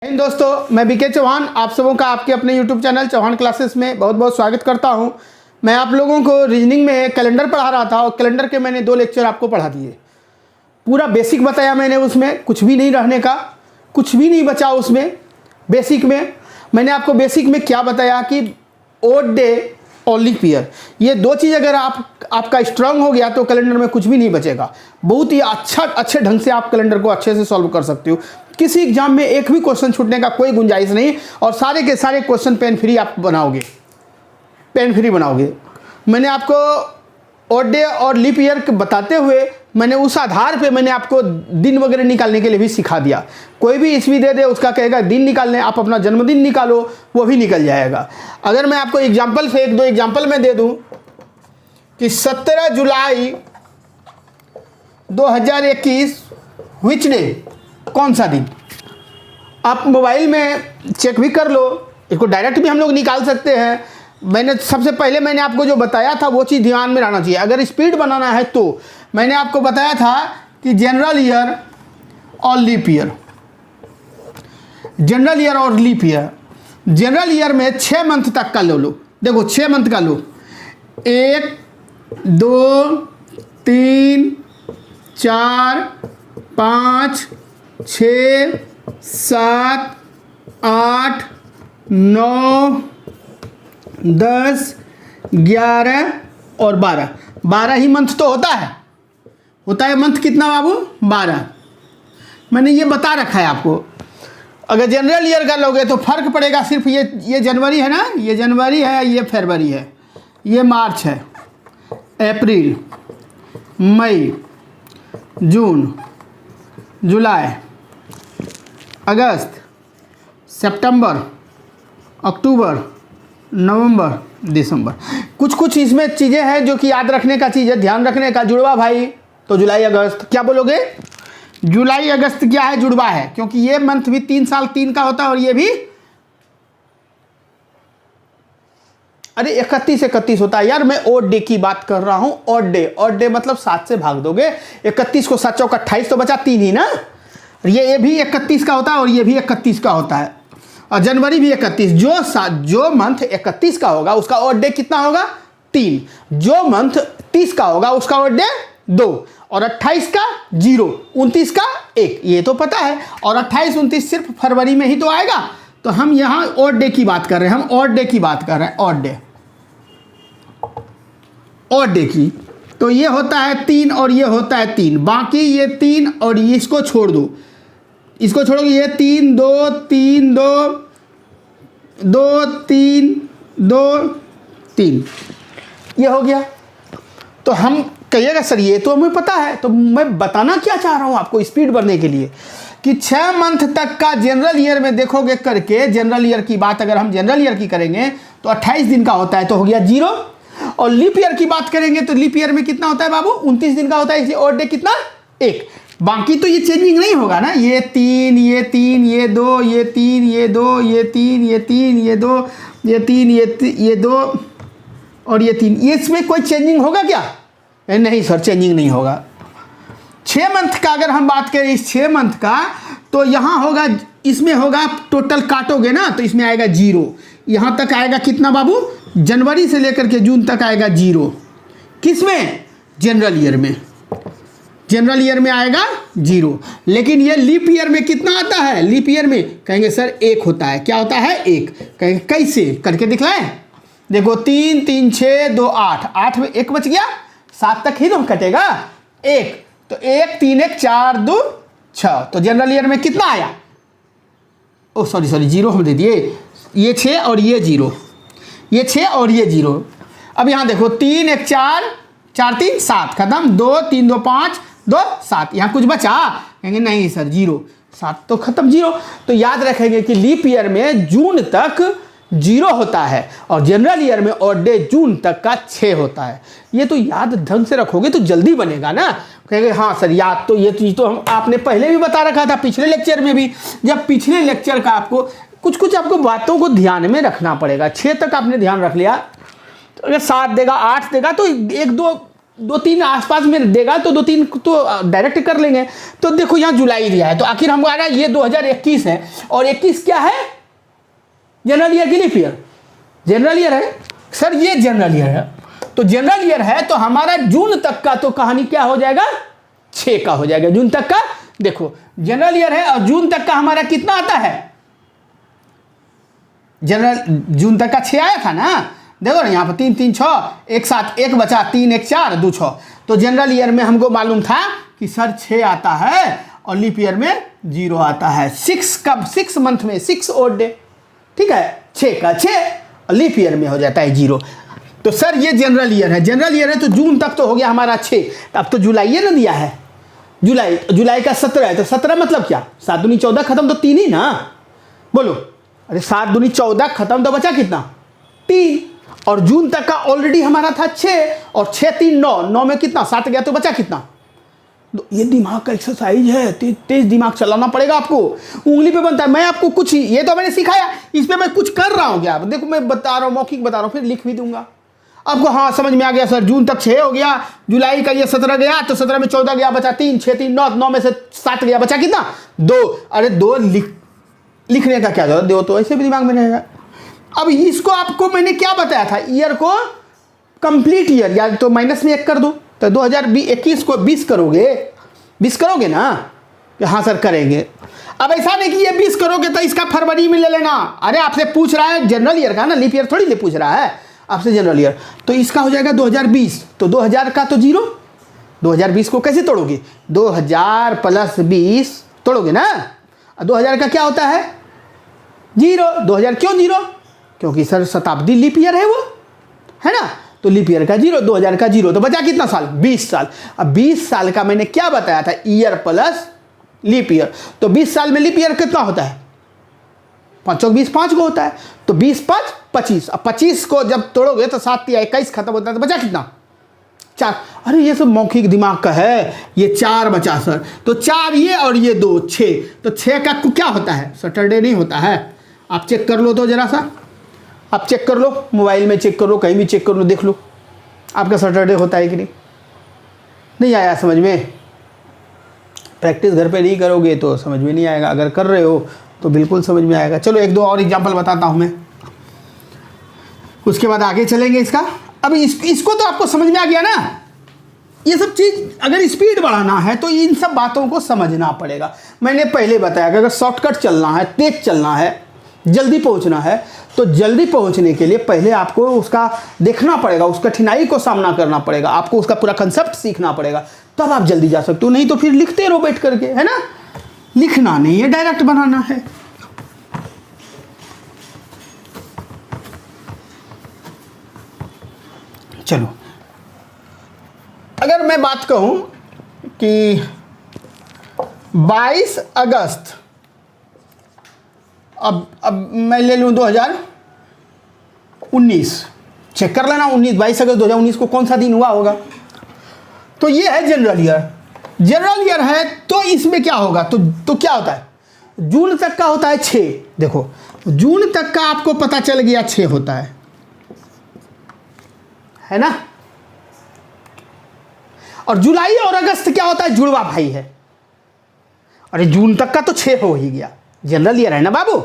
दोस्तों, मैं बीके चौहान आप सबों का आपके अपने YouTube चैनल चौहान क्लासेस में बहुत बहुत स्वागत करता हूं। मैं आप लोगों को रीजनिंग में कैलेंडर पढ़ा रहा था और कैलेंडर के मैंने 2 लेक्चर आपको पढ़ा दिए। पूरा बेसिक बताया मैंने, उसमें कुछ भी नहीं रहने का, कुछ भी नहीं बचा उसमें। बेसिक में मैंने आपको बेसिक में क्या बताया कि ओड डे और लीप ईयर, ये 2 चीज़ अगर आपका स्ट्रांग हो गया तो कैलेंडर में कुछ भी नहीं बचेगा। बहुत ही अच्छे ढंग से आप कैलेंडर को अच्छे से सॉल्व कर सकते हो। किसी एग्जाम में एक भी क्वेश्चन छूटने का कोई गुंजाइश नहीं, और सारे के सारे क्वेश्चन पेन फ्री आप बनाओगे, पेन फ्री बनाओगे। मैंने आपको ओड डे और लीप ईयर बताते हुए मैंने उस आधार पे मैंने आपको दिन वगैरह निकालने के लिए भी सिखा दिया। कोई भी ईस्वी दे दे, उसका कहेगा दिन निकालने, आप अपना जन्मदिन निकालो, वो भी निकल जाएगा। अगर मैं आपको एग्जाम्पल से 1-2 एग्जाम्पल में दे दूं कि 17 जुलाई 2021 विच डे, कौन सा दिन, आप मोबाइल में चेक भी कर लो, इसको डायरेक्ट भी हम लोग निकाल सकते हैं। मैंने सबसे पहले मैंने आपको जो बताया था वो चीज़ ध्यान में रहना चाहिए। अगर स्पीड बनाना है तो मैंने आपको बताया था कि जनरल ईयर और लीप ईयर, जनरल ईयर और लीप ईयर। जनरल ईयर में 6 मंथ तक का लो, देखो 6 मंथ का लो, 1 2 3 4 5 6 7 8 9 10 11 और 12 ही मंथ तो होता है मंथ कितना बाबू, 12। मैंने ये बता रखा है आपको। अगर जनरल ईयर का लोगे तो फर्क पड़ेगा सिर्फ ये जनवरी है ना, ये जनवरी है, ये फरवरी है, ये मार्च है, अप्रैल, मई, जून, जुलाई, अगस्त, सितंबर, अक्टूबर, नवंबर, दिसंबर। कुछ इसमें चीज़ें हैं जो कि याद रखने का चीज़ है, ध्यान रखने का। जुड़वा भाई तो जुलाई अगस्त, क्या बोलोगे, जुलाई अगस्त क्या है, जुड़वा है, क्योंकि ये मंथ भी 3 साल 3 का होता है और ये भी, अरे 31 होता है यार। मैं ओड डे की बात कर रहा हूं। ओड डे मतलब 7 से भाग दोगे, 31 को 7 चौक 28 तो बचा 3 ही ना। ये भी 31 का होता है और ये भी 31 का होता है, और जनवरी भी 31। जो मंथ 31 का होगा उसका ओड डे कितना होगा, 3। जो मंथ 30 का होगा उसका ओड डे 2, और 28 का 0, 29 का 1, ये तो पता है। और 28 29 सिर्फ फरवरी में ही तो आएगा। तो हम यहां ओड डे की बात कर रहे हैं, हम ओड डे की बात कर रहे हैं, ओड डे की। तो ये होता है 3 और ये होता है 3, बाकी ये 3 और इसको छोड़ दो, इसको छोड़ोगे, ये 3 2 3 2 2 3 2 3, ये हो गया। तो हम कहिएगा सर ये तो हमें पता है, तो मैं बताना क्या चाह रहा हूं आपको स्पीड बढ़ने के लिए कि 6 मंथ तक का जनरल ईयर में देखोगे करके, जनरल ईयर की बात अगर हम जनरल ईयर की करेंगे तो 28 दिन का होता है, तो हो गया 0। और लीप ईयर की बात करेंगे तो लीप ईयर में कितना होता है बाबू, 29 दिन का होता है, इसलिए ओड डे कितना, 1। बाकी तो ये चेंजिंग नहीं होगा ना, ये 3 ये 3 ये 2 ये 3 ये 2 ये 3 ये 3 ये 2 ये 3 ये 2 और ये 3, ये इसमें कोई चेंजिंग होगा क्या, नहीं सर चेंजिंग नहीं होगा। 6 मंथ का अगर हम बात करें इस 6 मंथ का, तो यहाँ होगा, इसमें होगा टोटल काटोगे ना तो इसमें आएगा 0। यहाँ तक आएगा कितना बाबू, जनवरी से लेकर के जून तक आएगा 0। किसमें, जनरल ईयर में, जनरल ईयर में आएगा 0। लेकिन ये लीप ईयर में कितना आता है, लीप ईयर में कहेंगे सर 1 होता है। क्या होता है, 1। कहेंगे कैसे, करके दिखलाएं। देखो 3 3 6 2 8, 8 में 1 बच गया, 7 तक ही तो कटेगा 1, तो 1 3 1 4 2 6, तो जनरल ईयर में कितना आया, ओ सॉरी 0 हम दे दिए, ये 6 और ये 0, ये 6 और ये 0। अब यहाँ देखो 3 1 4 4 3 7, खत्म। 2 3 2 5 2 7, यहाँ कुछ बचा, कहेंगे नहीं सर 0, 7 तो खत्म 0। तो याद रखेंगे कि लीप ईयर में जून तक 0 होता है और जनरल ईयर में ओड डे जून तक का 6 होता है। ये तो याद ढंग से रखोगे तो जल्दी बनेगा ना। कहेंगे हाँ सर याद तो, ये चीज़ तो हम आपने पहले भी बता रखा था, पिछले लेक्चर में भी। जब पिछले लेक्चर का आपको कुछ आपको बातों को ध्यान में रखना पड़ेगा। 6 तक आपने ध्यान रख लिया, तो अगर 7 देगा 8 देगा तो 1 2 दो तीन आसपास में देगा तो दो तीन तो डायरेक्ट कर लेंगे। तो देखो यहाँ जुलाई दिया है, तो आखिर हमको आ रहा है ये 2021 है, और 21 क्या है? जनरल ईयर की लीप ईयर, जनरल ईयर है सर, ये जनरल ईयर है। तो जनरल ईयर है तो हमारा जून तक का तो कहानी क्या हो जाएगा? 6 का हो जाएगा जून तक का। देखो जनरल ईयर है और जून तक का हमारा कितना आता है? जनरल जून तक का 6 आया था ना, देखो ना यहाँ पर 3 3 6 एक साथ, एक बचा, 3 1 4 2 6। तो जनरल ईयर में हमको मालूम था कि सर 6 आता है और लीप ईयर में 0 आता है। 6 कब? 6 मंथ में 6 ओड डे, ठीक है, 6 का 6 और लीप ईयर में हो जाता है 0। तो सर ये जनरल ईयर है, जनरल ईयर है तो जून तक तो हो गया हमारा 6। अब तो जुलाई ना दिया है, जुलाई का 17 है, तो 17 मतलब क्या? 7 दूनी 14 खत्म, तो 3 ही ना, बोलो। अरे 7 दूनी 14 खत्म, तो बचा कितना? 3। और जून तक का ऑलरेडी हमारा था 6, और 6 3 9, 9 में कितना? 7 गया, तो बचा कितना? तो ये दिमाग का एक्सरसाइज है, तेज दिमाग चलाना पड़ेगा आपको, उंगली पे बनता है। मैं आपको कुछ ही, ये तो मैंने सिखाया, इस पे मैं कुछ कर रहा हूँ क्या? देखो मैं बता रहा हूँ, मौखिक बता रहा हूँ, फिर लिख भी दूंगा आपको। हाँ समझ में आ गया सर, जून तक 6 हो गया, जुलाई का ये 17 गया, तो 17 में 14 गया, बचा 3, 6 3 9, 9 में से 7 गया, बचा कितना? 2। अरे 2 लिखने का क्या जरूरत, 2 तो ऐसे भी दिमाग में रहेगा। अब इसको आपको मैंने क्या बताया था? ईयर को कंप्लीट ईयर, या तो माइनस में 1 कर दो, तो 2021 को 20 करोगे, 20 करोगे ना? हाँ सर करेंगे। अब ऐसा नहीं कि ये 20 करोगे तो इसका फरवरी में ले लेना। अरे आपसे पूछ रहा है जनरल ईयर का ना, लीप ईयर थोड़ी ले पूछ रहा है आपसे, जनरल ईयर। तो इसका हो जाएगा 2020, तो 2000 का तो 0, 2020 को कैसे तोड़ोगे? 2000 + 20 तोड़ोगे ना। 2000 का क्या होता है? 0। 2000 क्यों 0? क्योंकि सर शताब्दी लीप ईयर है वो, है ना, तो लीप ईयर का 0, 2000 का 0, तो बचा कितना साल? 20 साल। अब 20 साल का मैंने क्या बताया था? Year plus leap year. तो 20 साल में लीप ईयर कितना होता है? 5 चौक 20, 5 को होता है, तो 20 5 25। अब 25 को जब तोड़ोगे तो 7 या 21 खत्म होता है, तो बचा कितना? 4। अरे ये सब मौखिक दिमाग का है, ये 4 बचा सर, तो 4 ये और ये 2 6, तो 6 का क्या होता है? सैटरडे नहीं होता है। आप चेक कर लो तो जरा सा, आप चेक कर लो, मोबाइल में चेक कर लो, कहीं भी चेक कर लो, देख लो आपका सैटरडे होता है कि नहीं। नहीं आया समझ में? प्रैक्टिस घर पे नहीं करोगे तो समझ में नहीं आएगा, अगर कर रहे हो तो बिल्कुल समझ में आएगा। चलो 1 2 और एग्जांपल बताता हूँ मैं, उसके बाद आगे चलेंगे इसका। अब इसको तो आपको समझ में आ गया ना। ये सब चीज़ अगर स्पीड बढ़ाना है तो इन सब बातों को समझना पड़ेगा। मैंने पहले बताया कि अगर शॉर्टकट चलना है, तेज चलना है, जल्दी पहुंचना है, तो जल्दी पहुंचने के लिए पहले आपको उसका देखना पड़ेगा, उस कठिनाई को सामना करना पड़ेगा, आपको उसका पूरा कंसेप्ट सीखना पड़ेगा, तब आप जल्दी जा सकते हो। नहीं तो फिर लिखते रहो बैठ करके, है ना। लिखना नहीं है, डायरेक्ट बनाना है। चलो अगर मैं बात कहूं कि 22 अगस्त, अब मैं ले लूं 2019, चेक कर लेना 22 अगस्त 2019 को कौन सा दिन हुआ होगा। तो ये है जनरल ईयर। जनरल ईयर है तो इसमें क्या होगा? तो क्या होता है? जून तक का होता है 6। देखो जून तक का आपको पता चल गया 6 होता है ना। और जुलाई और अगस्त क्या होता है? जुड़वा भाई है। अरे जून तक का तो 6 हो ही गया, जनरल ईयर है ना बाबू,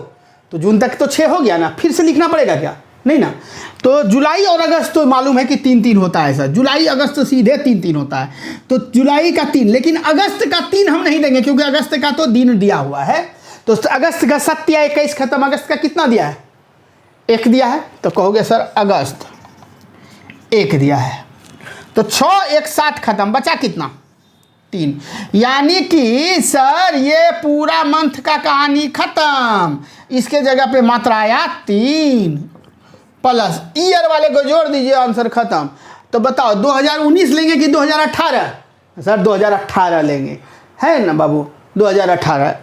तो जून तक तो 6 हो गया ना, फिर से लिखना पड़ेगा क्या? नहीं ना। तो जुलाई और अगस्त तो मालूम है कि 3 3 होता है सर, जुलाई अगस्त सीधे 3 3 होता है, तो जुलाई का 3, लेकिन अगस्त का 3 हम नहीं देंगे क्योंकि अगस्त का तो दिन दिया हुआ है। तो अगस्त का 7 या 21 खत्म, अगस्त का कितना दिया है? 1 दिया है, तो कहोगे सर अगस्त 1 दिया है, तो 6 1 7 खत्म, बचा कितना? 3। यानी कि सर ये पूरा मंथ का कहानी खत्म, इसके जगह पे मात्रा आया 3 प्लस ईयर वाले को जोड़ दीजिए, आंसर खत्म। तो बताओ 2019 लेंगे कि 2018? सर 2018 लेंगे, है ना बाबू, 2018।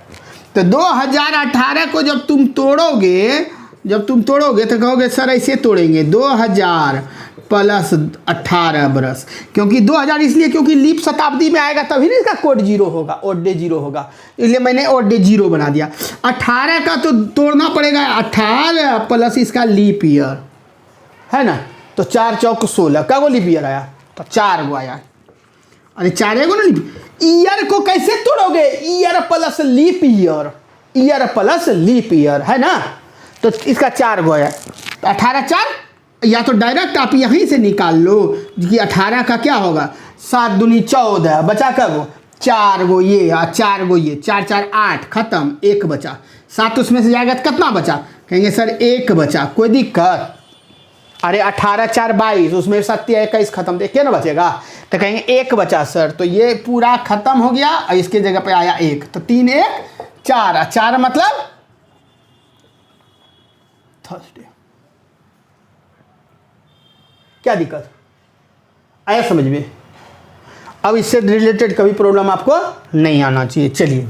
तो 2018 को जब तुम तोड़ोगे तो कहोगे सर ऐसे तोड़ेंगे 2000 + 18 बरस, क्योंकि 2000 इसलिए क्योंकि लीप शताब्दी में आएगा तभी ना इसका कोड 0 होगा, ओड डे 0 होगा, इसलिए मैंने ओड डे 0 बना दिया। 18 का तो तोड़ना पड़ेगा, 18 प्लस इसका लीप ईयर, है ना, तो 4 चौक 16 का वो लीप ईयर आया, तो 4 गो आया। अरे 4 गो ना, ईयर को कैसे तोड़ोगे? Year plus leap year, year plus leap year है ना, तो इसका 4 गो आया। तो 18 4, या तो डायरेक्ट आप यहीं से निकाल लो कि 18 का क्या होगा, 7 दूनी 14, बचा कब 4 गो ये और 4 गो ये, 4 4 8, खत्म, 1 बचा। 7 उसमें से जाएगा तो कितना बचा? कहेंगे सर 1 बचा, कोई दिक्कत? अरे 18 4 22, उसमें 7 21 खत्म, देखिए ना बचेगा, तो कहेंगे 1 बचा सर, तो ये पूरा खत्म हो गया और इसके जगह पे आया 1, तो 3 1 4, 4 मतलब थर्सडे। क्या दिक्कत आया समझ में? अब इससे रिलेटेड कभी प्रॉब्लम आपको नहीं आना चाहिए। चलिए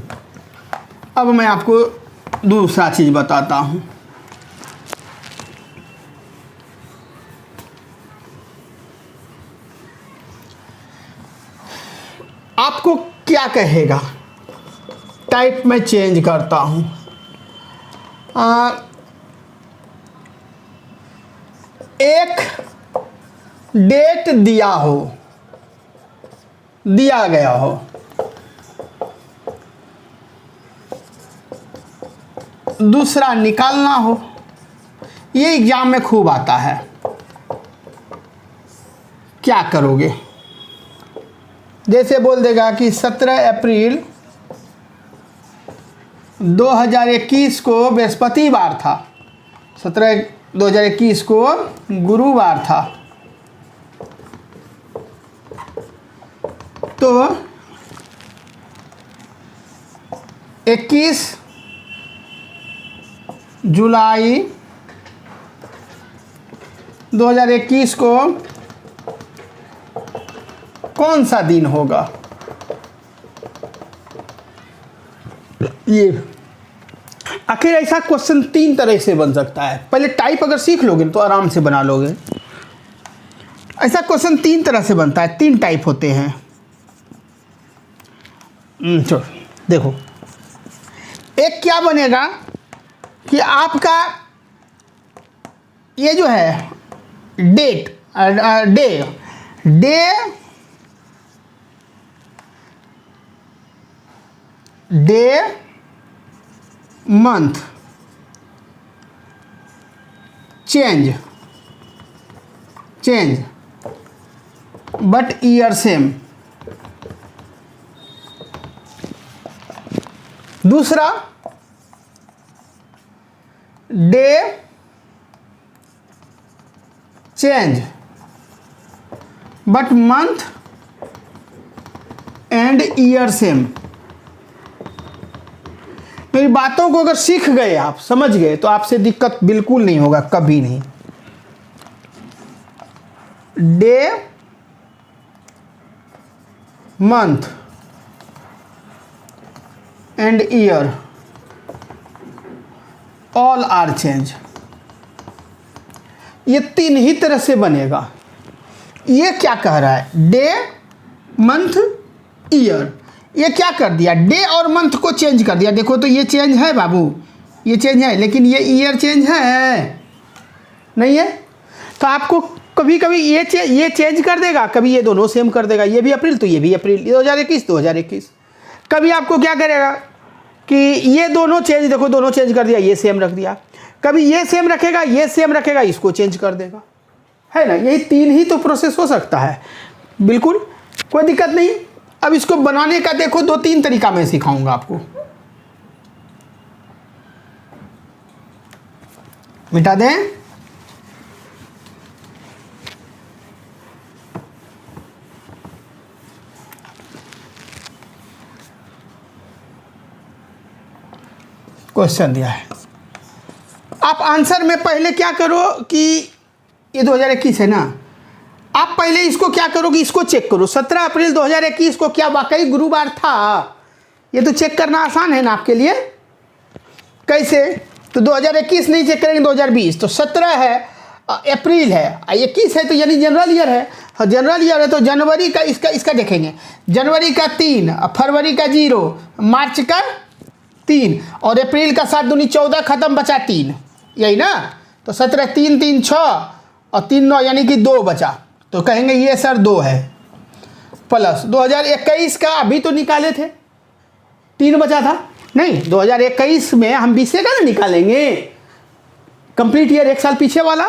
अब मैं आपको दूसरा चीज बताता हूं। आपको क्या कहेगा, टाइप में चेंज करता हूं। एक डेट दिया हो, दिया गया हो, दूसरा निकालना हो, ये एग्जाम में खूब आता है। क्या करोगे? जैसे बोल देगा कि 17 अप्रैल 2021 को बृहस्पतिवार था, 17 2021 को गुरुवार था, तो 21 जुलाई 2021 को कौन सा दिन होगा? ये आखिर ऐसा क्वेश्चन 3 तरह से बन सकता है। पहले टाइप अगर सीख लोगे तो आराम से बना लोगे। ऐसा क्वेश्चन 3 तरह से बनता है, 3 टाइप होते हैं। चलो देखो, एक क्या बनेगा कि आपका ये जो है date day month change but year same. दूसरा day change but month and year same. मेरी बातों को अगर सीख गए, आप समझ गए, तो आपसे दिक्कत बिल्कुल नहीं होगा, कभी नहीं। Day month and year all are change. ये 3 ही तरह से बनेगा। ये क्या कह रहा है? Day month year. ये क्या कर दिया? डे और मंथ को चेंज कर दिया। देखो तो ये चेंज है बाबू, ये चेंज है, लेकिन ये ईयर चेंज है नहीं है। तो आपको कभी कभी ये चेंज कर देगा, कभी ये दोनों सेम कर देगा। ये भी अप्रैल तो ये भी अप्रैल, 2021। कभी आपको क्या करेगा कि ये दोनों चेंज, देखो दोनों चेंज कर दिया, ये सेम रख दिया। कभी ये सेम रखेगा, ये सेम रखेगा, इसको चेंज कर देगा, है ना। यही 3 ही तो प्रोसेस हो सकता है, बिल्कुल कोई दिक्कत नहीं। अब इसको बनाने का देखो 2-3 तरीका मैं सिखाऊंगा आपको। मिटा दें। क्वेश्चन दिया है, आप आंसर में पहले क्या करो कि ये 2021 है ना, आप पहले इसको क्या करो कि इसको चेक करो। 17 अप्रैल 2021 को क्या वाकई गुरुवार था? ये तो चेक करना आसान है ना आपके लिए। कैसे? तो 2021 नहीं चेक करेंगे, 2020। तो 17 है, अप्रैल है, 21 है, तो यानी जनरल ईयर है। और जनरल ईयर है तो जनवरी का इसका देखेंगे। जनवरी का 3, फरवरी का 0, मार्च का 3 और अप्रैल का 7 दूनी 14, खत्म, बचा 3, यही ना। तो 17 3 3 6 और 3 9 यानी कि 2 बचा। तो कहेंगे ये सर 2 है, प्लस 2021 का अभी तो निकाले थे 3 बचा था, नहीं 2021 में हम 20 का ना निकालेंगे, कंप्लीट ईयर 1 साल पीछे वाला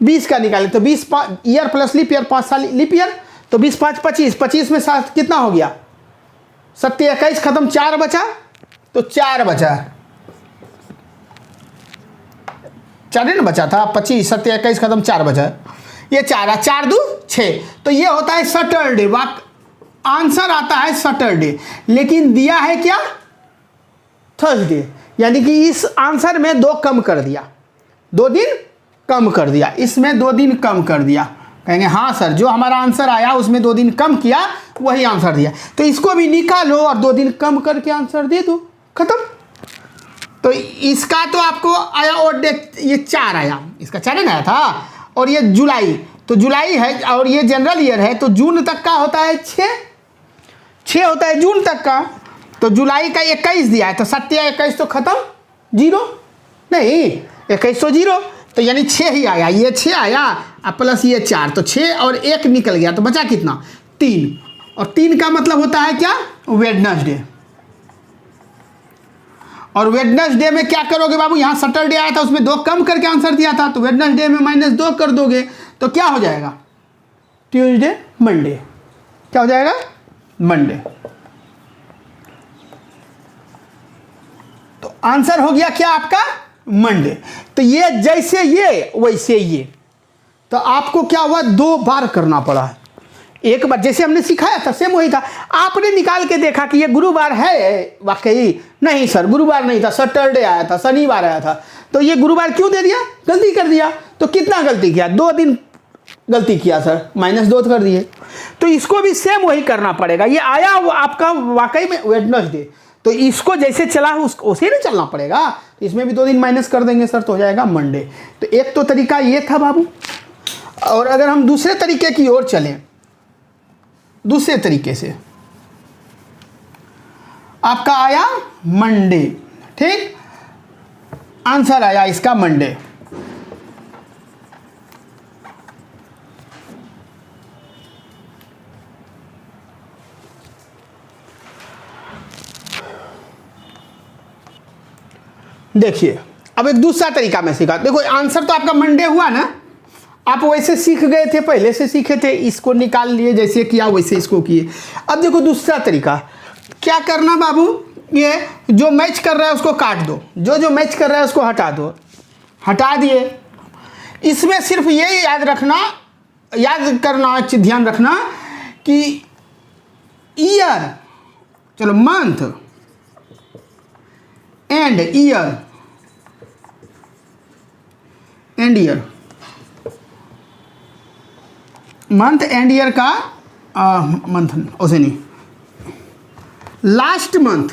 20 का निकाले, तो 20 ईयर प्लस लीप ईयर 5 साल लीप ईयर, तो 20 5 25, 25 में 7 कितना हो गया 27 21 खत्म, 4 बचा, तो 4 बचा, 4 ना बचा था, 25 27 21 खत्म 4 बचा, ये 4 है, 4 2 6, तो ये होता है सैटरडे, आंसर आता है सैटरडे, लेकिन दिया है क्या थर्सडे, यानी कि इस आंसर में 2 कम कर दिया, 2 दिन कम कर दिया, इसमें 2 दिन कम कर दिया। कहेंगे हाँ सर, जो हमारा आंसर आया उसमें 2 दिन कम किया, वही आंसर दिया, तो इसको भी निकालो और 2 दिन कम करके आंसर दे दो, खत्म। तो इसका तो आपको आया और ये 4 आया, इसका 4 ना आया था, और ये जुलाई, तो जुलाई है और ये जनरल ईयर है, तो जून तक का होता है 6 होता है जून तक का, तो जुलाई का 21 दिया है, तो 27 21 तो खत्म, 0 नहीं 21 तो 0, तो यानी 6 ही आया, ये 6 आया और प्लस ये 4, तो 6 और 1 निकल गया, तो बचा कितना 3, और 3 का मतलब होता है क्या वेडनेसडे, और वेडनेसडे में क्या करोगे बाबू, यहाँ सैटरडे आया था उसमें 2 कम करके आंसर दिया था, तो वेडनेसडे में -2 कर दोगे तो क्या हो जाएगा ट्यूसडे मंडे, क्या हो जाएगा मंडे, तो आंसर हो गया क्या आपका मंडे। तो ये जैसे ये वैसे ये, तो आपको क्या हुआ 2 बार करना पड़ा है, एक बार जैसे हमने सिखाया था सेम वही था, आपने निकाल के देखा कि ये गुरुवार है, वाकई नहीं सर गुरुवार नहीं था, सैटरडे आया था, शनिवार आया था, तो ये गुरुवार क्यों दे दिया, गलती कर दिया, तो कितना गलती किया 2 दिन गलती किया सर, -2 कर दिए, तो इसको भी सेम वही करना पड़ेगा, ये आया आपका वाकई में वेडनेसडे, तो इसको जैसे चला उसको उसे नहीं चलना पड़ेगा, इसमें भी 2 दिन माइनस कर देंगे सर, तो हो जाएगा मंडे। तो एक तो तरीका ये था बाबू, और अगर हम दूसरे तरीके की ओर चलें, दूसरे तरीके से आपका आया मंडे, ठीक, आंसर आया इसका मंडे, देखिए अब एक दूसरा तरीका मैं सिखा, देखो आंसर तो आपका मंडे हुआ ना, आप वैसे सीख गए थे, पहले से सीखे थे, इसको निकाल लिए जैसे किया वैसे इसको किए। अब देखो दूसरा तरीका क्या करना बाबू, ये जो मैच कर रहा है उसको काट दो, जो मैच कर रहा है उसको हटा दो, हटा दिए, इसमें सिर्फ ये याद करना, ध्यान रखना कि ईयर, चलो month and year month and year का मंथ उसे नहीं, लास्ट मंथ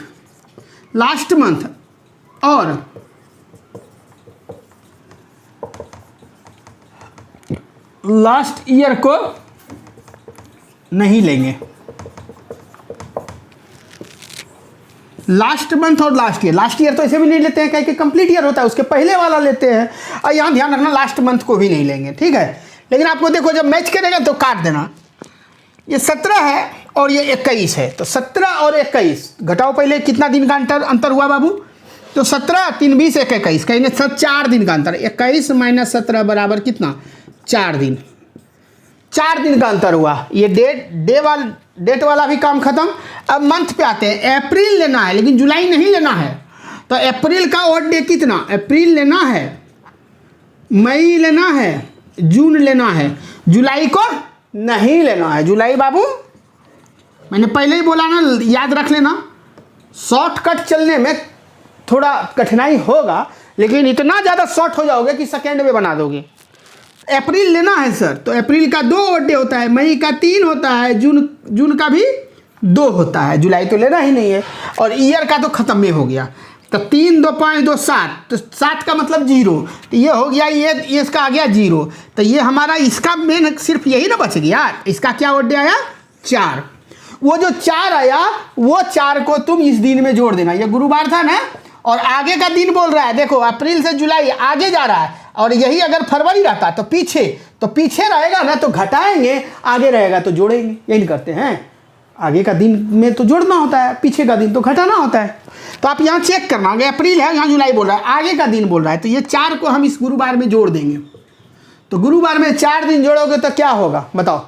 और लास्ट ईयर को नहीं लेंगे, लास्ट मंथ और लास्ट ईयर तो ऐसे भी नहीं लेते हैं, कहीं कि कंप्लीट ईयर होता है उसके पहले वाला लेते हैं, और यहाँ ध्यान रखना लास्ट मंथ को भी नहीं लेंगे, ठीक है। लेकिन आपको देखो जब मैच करेगा तो काट देना, ये 17 है और ये 21 है, तो 17 और 21 घटाओ, पहले कितना दिन का अंतर हुआ बाबू, तो 17 3 20 1 21, कहेंगे सब 4 दिन का अंतर, 21 - 17 बराबर कितना 4 दिन, 4 दिन का अंतर हुआ, ये डेट वाला भी काम खत्म। अब मंथ पे आते हैं, अप्रैल लेना है लेकिन जुलाई नहीं लेना है, तो अप्रैल का ऑड डे कितना, अप्रैल लेना है, मई लेना है, जून लेना है, जुलाई को नहीं लेना है। जुलाई बाबू मैंने पहले ही बोला ना, याद रख लेना, शॉर्टकट चलने में थोड़ा कठिनाई होगा, लेकिन इतना ज़्यादा शॉर्ट हो जाओगे कि सेकेंड में बना दोगे। अप्रैल लेना है सर, तो अप्रैल का 2 ऑड डे होता है, मई का 3 होता है, जून का भी 2 होता है, जुलाई तो लेना ही नहीं है, और ईयर का तो खत्म में हो गया, तो 3 2 5 2 7, तो 7 का मतलब 0, तो ये हो गया, ये इसका आ गया 0, तो ये हमारा इसका मेन सिर्फ यही ना बच गया, इसका क्या ऑड डे आया 4, वो जो 4 आया वो 4 को तुम इस दिन में जोड़ देना, ये गुरुवार था ना, और आगे का दिन बोल रहा है, देखो अप्रैल से जुलाई आगे जा रहा है, और यही अगर फरवरी रहता तो पीछे, तो तो पीछे रहेगा ना तो घटाएंगे, आगे रहेगा तो जोड़ेंगे, यही करते हैं। आगे का दिन में तो जोड़ना होता है, पीछे का दिन तो घटाना होता है। तो आप यहाँ चेक करना, आगे अप्रैल है, यहाँ जुलाई बोल रहा है, आगे का दिन बोल रहा है, तो ये 4 को हम इस गुरुवार में जोड़ देंगे। तो गुरुवार में 4 दिन जोड़ोगे तो क्या होगा बताओ?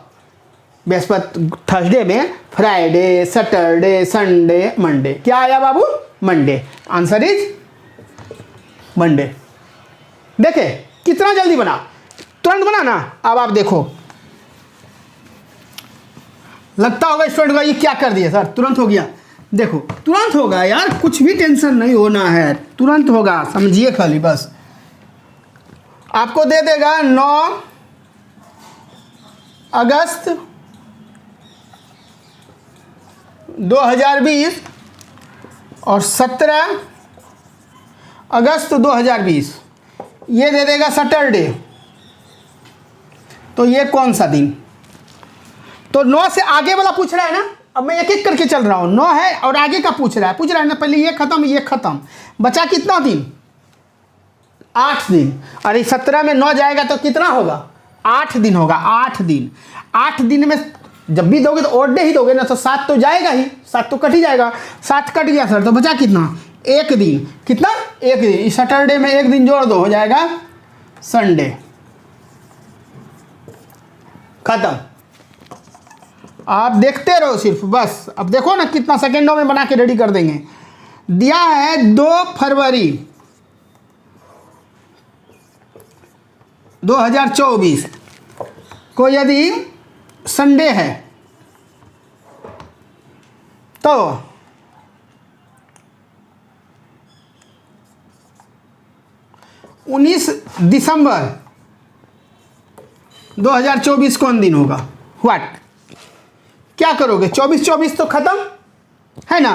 बृहस्पति, थर्सडे में फ्राइडे, सैटरडे, संडे, मंडे। क्या आया बाबू? मंडे। Answer is Monday. देखे कितना जल्दी बना, तुरंत बना ना। अब आप देखो, लगता होगा स्टूडेंट को ये क्या कर दिया सर, तुरंत हो गया। देखो तुरंत होगा यार, कुछ भी टेंशन नहीं होना है, तुरंत होगा, समझिए खाली बस। आपको दे देगा 9 अगस्त 2020 और 17 अगस्त 2020, ये दे देगा सैटरडे। तो ये कौन सा दिन? तो 9 से आगे वाला पूछ रहा है ना, अब मैं एक एक करके चल रहा हूँ। 9 है और आगे का पूछ रहा है ना, पहले ये खत्म, ये खत्म, बचा कितना दिन? 8 दिन। अरे 17 में 9 जाएगा तो कितना होगा? 8 दिन होगा, 8 दिन। 8 दिन में जब भी दोगे तो ओड डे ही दोगे ना, तो 7 तो जाएगा ही, 7 तो कट ही जाएगा। 7 कट गया सर, तो बचा कितना? 1 दिन। कितना? 1 दिन। इस सैटरडे में 1 दिन जोड़ दो, हो जाएगा संडे। खत्म। आप देखते रहो सिर्फ बस। अब देखो ना कितना सेकेंडों में बना के रेडी कर देंगे। दिया है 2 फरवरी 2024 को यदि संडे है तो 19 दिसंबर 2024 कौन दिन होगा? व्हाट? क्या करोगे? 24 तो खत्म है ना।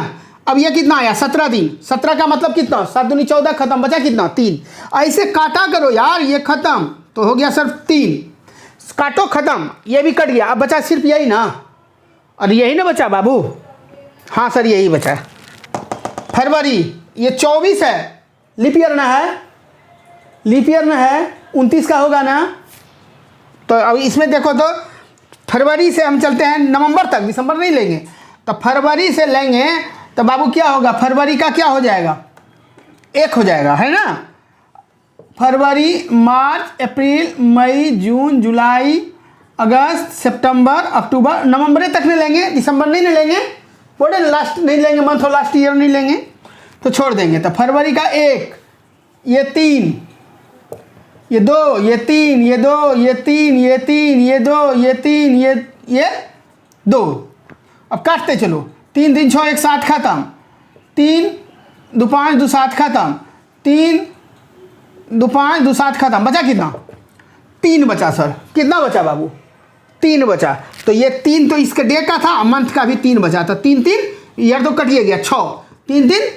अब ये कितना आया? 17 दिन। 17 का मतलब कितना? 7 दूनी 14, खत्म। बचा कितना? 3। ऐसे काटा करो यार, ये खत्म तो हो गया सर 3। काटो, खत्म, ये भी कट गया। अब बचा सिर्फ यही ना, और यही ना बचा बाबू? हाँ सर यही बचा। फरवरी ये 24 है, लीप ईयर ना है, लीप ईयर ना है, 29 का होगा ना। तो अब इसमें देखो तो फरवरी से हम चलते हैं नवंबर तक, दिसंबर नहीं लेंगे। तो फरवरी से लेंगे तो बाबू क्या होगा? फरवरी का क्या हो जाएगा? 1 हो जाएगा, है ना। फरवरी, मार्च, अप्रैल, मई, जून, जुलाई, अगस्त, सितंबर, अक्टूबर, नवंबर तक नहीं लेंगे, दिसंबर नहीं लेंगे, बोले लास्ट नहीं लेंगे, मंथ और लास्ट ईयर नहीं लेंगे, तो छोड़ देंगे। तो फरवरी का 1, ये 3, ये 2, ये 3, ये 2, ये 3, ये 3, ये 2, ये 3, ये 2। अब काटते चलो। 3 3 6 1 7 खत्म। 3 2 5 2 7 खत्म। 3 2 5 2 7 खत्म। बचा कितना? 3 बचा सर। कितना बचा बाबू? 3 बचा। तो ये 3 तो इसके डे का था, मंथ का भी 3 बचा था। 3 3 ईयर तो कटिए गया, 6 3 3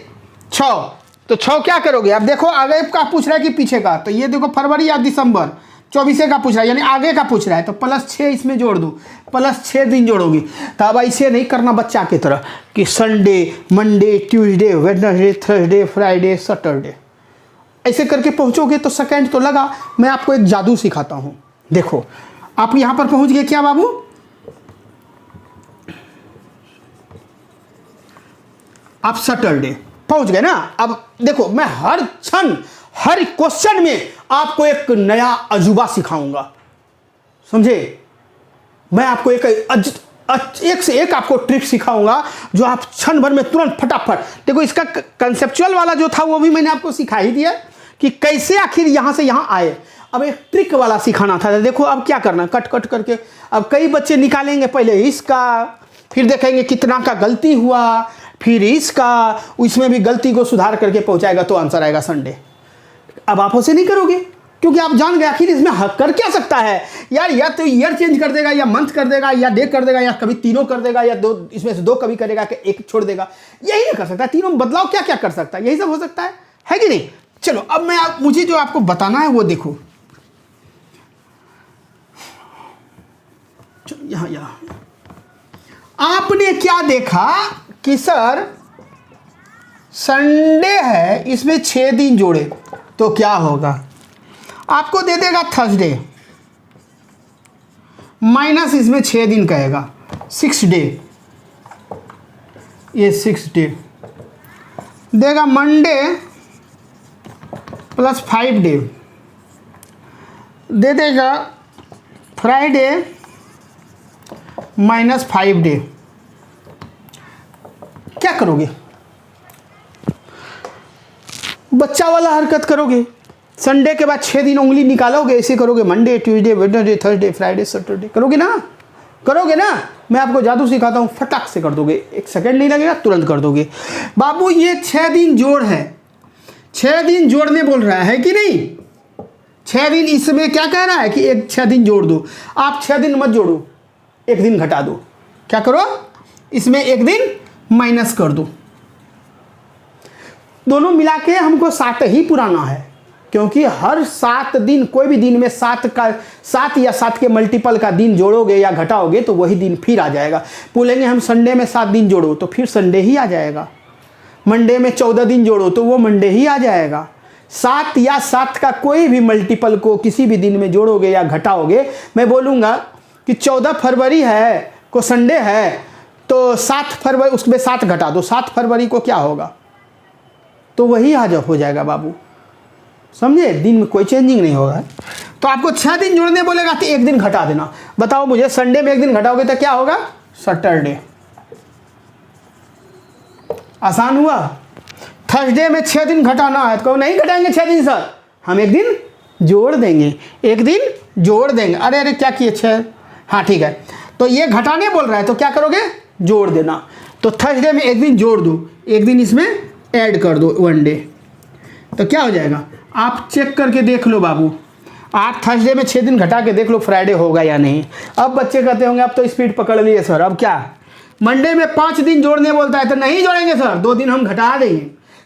6। तो 6 क्या करोगे? अब देखो आगे का पूछ रहा है कि पीछे का। तो ये देखो फरवरी या दिसंबर 24 का पूछ रहा है, यानी आगे का पूछ रहा है, तो +6 इसमें जोड़ दो, +6 दिन जोड़ोगे। तो अब ऐसे नहीं करना बच्चा की तरह कि Sunday, Monday, Tuesday, Wednesday, Thursday, Friday, Saturday, ऐसे करके पहुंचोगे तो सेकंड तो लगा। मैं आपको एक जादू सिखाता हूं। देखो आप यहां पर पहुंच गए क्या बाबू? आप सैटरडे पहुंच गए ना। अब देखो मैं हर क्षण, हर क्वेश्चन में आपको एक नया अजूबा सिखाऊंगा, समझे? मैं आपको एक से एक आपको ट्रिक सिखाऊंगा जो आप क्षण भर में तुरंत फटाफट। देखो इसका कंसेप्चुअल वाला जो था वो भी मैंने आपको सिखा ही दिया कि कैसे आखिर यहां से यहां आए। अब एक ट्रिक वाला सिखाना था। देखो अब क्या करना, कट कट करके अब कई बच्चे निकालेंगे, पहले इसका, फिर देखेंगे कितना का गलती हुआ, फिर इसका, इसमें भी गलती को सुधार करके पहुंचाएगा तो आंसर आएगा संडे। अब आप उसे नहीं करोगे क्योंकि आप जान गए आखिर इसमें हक कर क्या सकता है यार। या तो ईयर चेंज कर देगा, या मंथ कर देगा, या डे कर देगा, या कभी तीनों कर देगा, या 2 इसमें से 2 कभी करेगा कि 1 छोड़ देगा। यही नहीं कर सकता। तीनों बदलाव क्या क्या कर सकता है, यही सब हो सकता है कि नहीं? चलो अब मैं मुझे जो आपको बताना है वो देखो। चलो यहां आपने क्या देखा कि सर संडे है, इसमें 6 दिन जोड़े तो क्या होगा? आपको दे देगा थर्सडे, माइनस इसमें 6 दिन कहेगा, 6 डे, ये 6 डे देगा। मंडे प्लस 5 डे दे देगा फ्राइडे माइनस 5 डे। क्या करोगे? बच्चा वाला हरकत करोगे। संडे के बाद 6 दिन उंगली निकालोगे, ऐसे करोगे, Monday Tuesday Wednesday Thursday Friday Saturday, करोगे ना? करोगे ना? मैं आपको जादू सिखाता हूँ, फटाक से कर दोगे, 1 सेकंड नहीं लगेगा, तुरंत कर दोगे। बाबू ये 6 दिन जोड़ है, 6 दिन जोड़ने बोल रहा है कि नहीं? 6 दिन इसमें क्या कह रहा है कि एक 6 दिन जोड़ दो। आप 6 दिन मत जोड़ो, 1 दिन घटा दो। क्या करो? इसमें 1 दिन माइनस कर दो। दोनों मिला के हमको 7 ही पुराना है, क्योंकि हर 7 दिन, कोई भी दिन में 7 या 7 के मल्टीपल का दिन जोड़ोगे या घटाओगे तो वही दिन फिर आ जाएगा। बोलेंगे हम संडे में 7 दिन जोड़ो तो फिर संडे ही आ जाएगा। मंडे में 14 दिन जोड़ो तो वो मंडे ही आ जाएगा। 7 या 7 का कोई भी मल्टीपल को किसी भी दिन में जोड़ोगे या घटाओगे, मैं बोलूँगा कि 14 फरवरी है को संडे है तो 7 फरवरी उसमें 7 घटा दो, 7 फरवरी को क्या होगा? तो वही आज हो जाएगा बाबू, समझे? दिन में कोई चेंजिंग नहीं होगा। तो आपको 6 दिन जोड़ने बोलेगा तो 1 दिन घटा देना। बताओ मुझे, संडे में 1 दिन घटाओगे तो क्या होगा? सैटरडे। आसान हुआ। थर्सडे में 6 दिन घटाना है तो नहीं घटाएंगे 6 दिन सर, हम 1 दिन जोड़ देंगे, 1 दिन जोड़ देंगे। अरे अरे क्या किए 6? हाँ ठीक है। तो ये घटाने बोल रहा है तो क्या करोगे? जोड़ देना। तो थर्सडे में 1 दिन जोड़ दो, 1 दिन इसमें ऐड कर दो, 1 डे। तो क्या हो जाएगा? आप चेक करके देख लो बाबू, आप थर्सडे में 6 दिन घटा के देख लो फ्राइडे होगा या नहीं। अब बच्चे कहते होंगे अब तो स्पीड पकड़ लिए सर, अब क्या? मंडे में 5 दिन जोड़ने बोलता है तो नहीं जोड़ेंगे सर, 2 दिन हम घटा देंगे,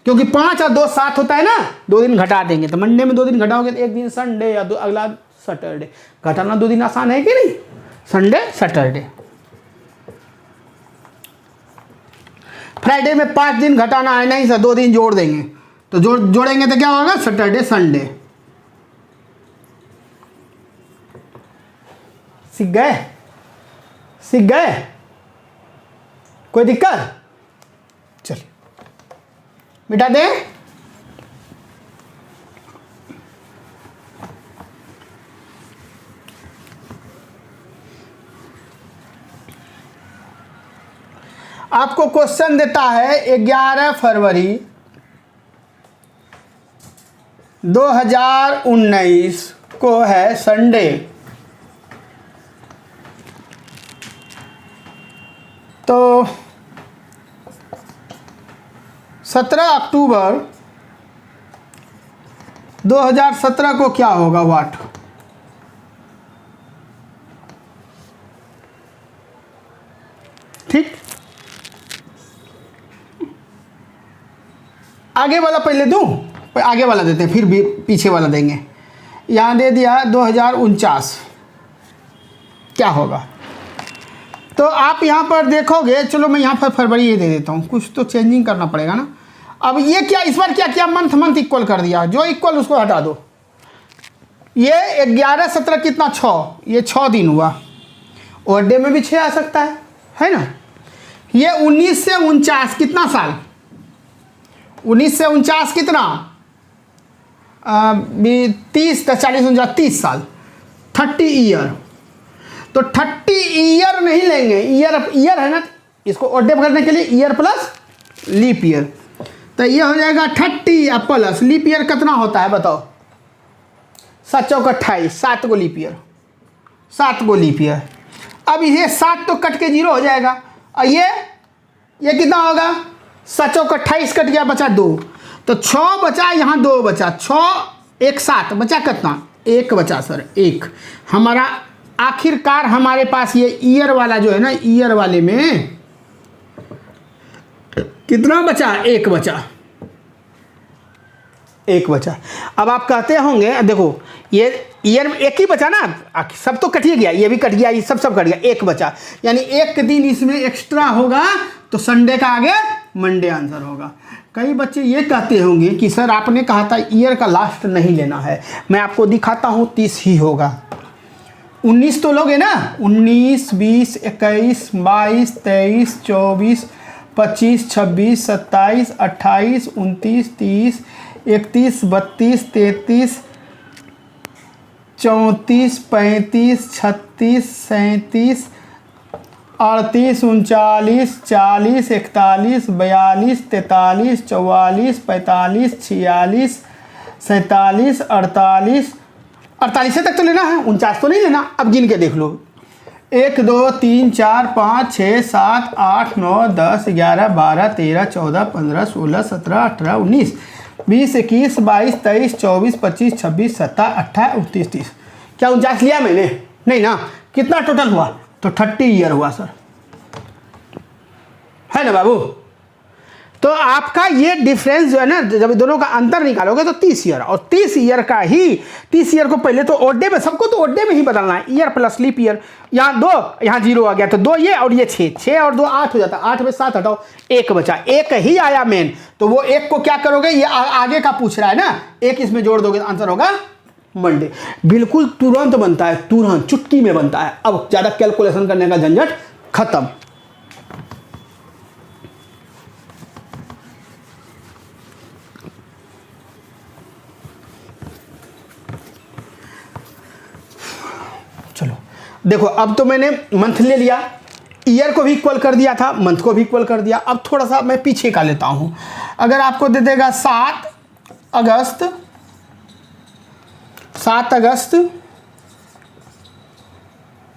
क्योंकि 5 और 2 7 होता है ना, 2 दिन घटा देंगे। तो मंडे में 2 दिन घटाओगे तो 1 दिन संडे या अगला सैटरडे। घटाना 2 दिन आसान है कि नहीं? Sunday Saturday. फ्राइडे में 5 दिन घटाना है, नहीं सर 2 दिन जोड़ देंगे। तो जोड़ेंगे तो क्या होगा? Saturday Sunday. सीख गए? सीख गए? कोई दिक्कत? चलिए मिटा दे। आपको क्वेश्चन देता है 11 फरवरी 2019 को है संडे, तो 17 अक्टूबर 2017 को क्या होगा? व्हाट? ठीक, आगे वाला पहले दूं, आगे वाला देते हैं फिर भी पीछे वाला देंगे। यहाँ दे दिया 2049, क्या होगा? तो आप यहाँ पर देखोगे, चलो मैं यहाँ पर फरवरी ये दे देता हूँ, कुछ तो चेंजिंग करना पड़ेगा ना। अब ये क्या, इस बार क्या किया? मंथ इक्वल कर दिया, जो इक्वल उसको हटा दो। ये 11 17 कितना? 6, ये 6 दिन हुआ। और डे में भी 6 आ सकता है ना? ये 19 से 49 कितना साल? 19 से 49 कितना? 30 40 49 30 साल, 30 ईयर। तो 30 ईयर नहीं लेंगे, ईयर है ना, इसको ओडे करने के लिए ईयर प्लस लीप ईयर। तो ये हो जाएगा 30 प्लस लीप ईयर कितना होता है बताओ? 7 चौक 28, 7 को लीप ईयर, 7 को लीप ईयर। अब ये 7 तो कट के 0 हो जाएगा, और ये कितना होगा? 7 चौक 28 कट गया, बचा 2, तो 6 बचा, यहाँ 2 बचा, 6 1 7 बचा, कितना? 1 बचा सर, 1। हमारा आखिरकार हमारे पास ये ईयर वाला जो है ना, ईयर वाले में कितना बचा? 1 बचा, 1 बचा। अब आप कहते होंगे देखो ये ईयर में 1 ही बचा ना, सब तो कट ही गया, ये भी कट गया, ये सब कट गया, 1 बचा, यानी 1 दिन इसमें एक्स्ट्रा होगा, तो संडे का आगे मंडे आंसर होगा। कई बच्चे ये कहते होंगे कि सर आपने कहा था ईयर का लास्ट नहीं लेना है, मैं आपको दिखाता हूँ 30 ही होगा। 19 तो लोगे ना, 19 20 21 22 23 24 25 26 27 28 29 30 31 32 33 34 35 36 37 38 39 40 41 42 43 44 45 46 47 48 48 तक तो लेना है, 49 तो नहीं लेना। अब गिन के देख लो, 1 2 3 4 5 6 7 8 9 10 11 12 13 14 15 16 17 18 19 20 21 22 23 24 25 26 27 28 29 30। क्या 49 लिया मैंने? नहीं ना। कितना टोटल हुआ? तो 30 ईयर हुआ सर, है ना बाबू। तो आपका ये डिफरेंस जो है ना, जब दोनों का अंतर निकालोगे तो 30 ईयर, और 30 ईयर का ही 30 ईयर को पहले तो ओड डे में, सबको तो ओड डे में ही बदलना है, ईयर प्लस लीप ईयर। यहाँ 2, यहाँ 0 आ गया तो 2 ये और ये 6, 6 और 2 8 हो जाता, 8 में 7 हटाओ, 1 बचा, 1 ही आया मेन। तो वो 1 को क्या करोगे, ये आगे का पूछ रहा है ना, 1 इसमें जोड़ दोगे तो आंसर होगा मंडे। बिल्कुल तुरंत बनता है, तुरंत चुटकी में बनता है। अब ज़्यादा कैलकुलेशन करने का झंझट खत्म। चलो देखो, अब तो मैंने मंथ ले लिया, ईयर को भी इक्वल कर दिया था, मंथ को भी इक्वल कर दिया। अब थोड़ा सा मैं पीछे का लेता हूं। अगर आपको दे देगा 7 अगस्त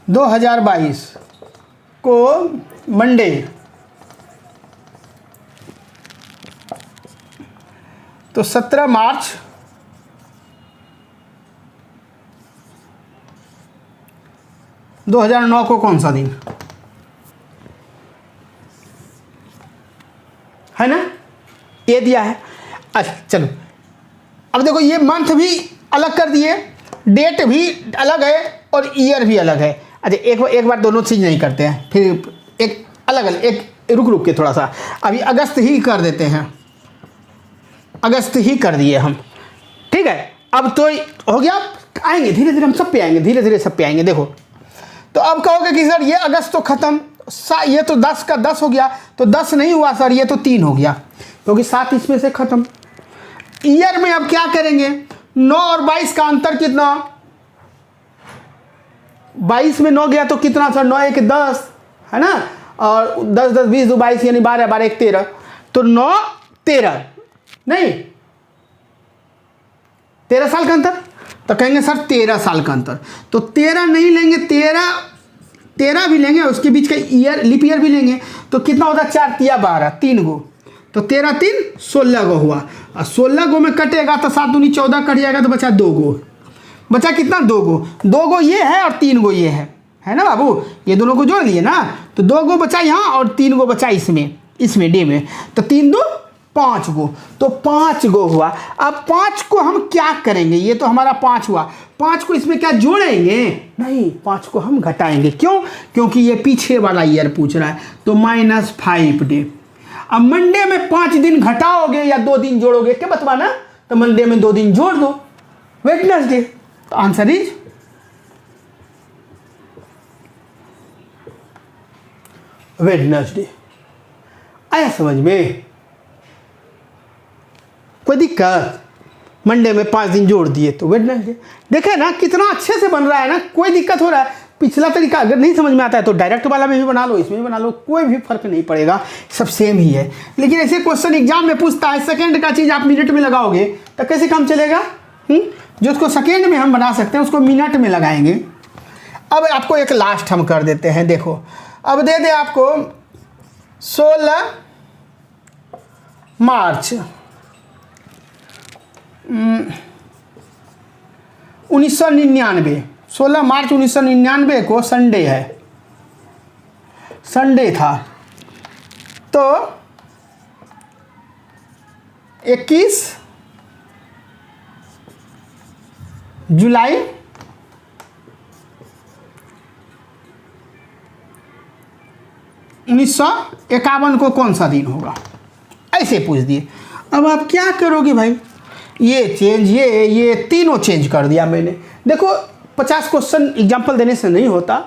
2022 को मंडे, तो 17 मार्च 2009 को कौन सा दिन है ना, ये दिया है। अच्छा चलो, अब देखो ये मंथ भी अलग कर दिए, डेट भी अलग है और ईयर भी अलग है। अच्छा एक बार दोनों चीज़ नहीं करते हैं, फिर एक अलग अलग, एक रुक के थोड़ा सा, अभी अगस्त ही कर देते हैं, अगस्त ही कर दिए हम, ठीक है। अब तो हो गया, आएंगे धीरे धीरे हम सब पे आएंगे, धीरे धीरे सब पे आएंगे। देखो तो अब कहोगे कि सर ये अगस्त तो खत्म, ये तो 10 का 10 हो गया, तो 10 नहीं हुआ सर, ये तो 3 हो गया, क्योंकि 7 इसमें से खत्म। ईयर में अब क्या करेंगे, 9 और 22 का अंतर कितना, 22 में 9 गया तो कितना सर, 9 1 10 है ना, और 10 10 20 2 22 यानी 12 12 1 13, तो 9 13 नहीं 13 साल का अंतर। तो कहेंगे सर 13 साल का अंतर, तो 13 नहीं लेंगे, 13 भी लेंगे, उसके बीच का ईयर लीप ईयर भी लेंगे, तो कितना होता है, 4 तिया 12, 3 गो, तो 13 3 16 गो हुआ, और 16 गो में कटेगा तो 7 दूनी 14 कट जाएगा, तो बचा 2 गो, बचा कितना 2 गो, 2 गो ये है और 3 गो ये है ना बाबू, ये दोनों को जोड़ दिए ना, तो 2 गो बचा यहाँ और 3 गो बचा इसमें डे में, तो 3 2 5 गो, तो 5 गो हुआ। अब 5 को हम क्या करेंगे, ये तो हमारा 5 हुआ, 5 को इसमें क्या जोड़ेंगे, नहीं 5 को हम घटाएंगे। क्यों? क्योंकि ये पीछे वाला ईयर पूछ रहा है, तो -5 डे। अब मंडे में 5 दिन घटाओगे या 2 दिन जोड़ोगे, क्या बतवाना, तो मंडे में 2 दिन जोड़ दो, वेडनेसडे, तो आंसर इज वेडनेसडे। आया समझ में? कोई दिक्कत? मंडे में 5 दिन जोड़ दिए तो वेडनेसडे। देखे ना कितना अच्छे से बन रहा है ना, कोई दिक्कत हो रहा है। पिछला तरीका अगर नहीं समझ में आता है तो डायरेक्ट वाला में भी बना लो, इसमें भी बना लो, कोई भी फर्क नहीं पड़ेगा, सब सेम ही है। लेकिन ऐसे क्वेश्चन एग्जाम में पूछता है, सेकंड का चीज़ आप मिनट में लगाओगे तो कैसे काम चलेगा? जो उसको सेकेंड में हम बना सकते हैं उसको मिनट में लगाएंगे। अब आपको एक लास्ट हम कर देते हैं, देखो अब दे दे आपको 16 मार्च 1999, 16 मार्च 1999 को संडे है, संडे था, तो 21 जुलाई 1951 को कौन सा दिन होगा, ऐसे पूछ दिए। अब आप क्या करोगे भाई, ये चेंज, ये तीनों चेंज कर दिया मैंने। देखो 50 क्वेश्चन एग्जाम्पल देने से नहीं होता।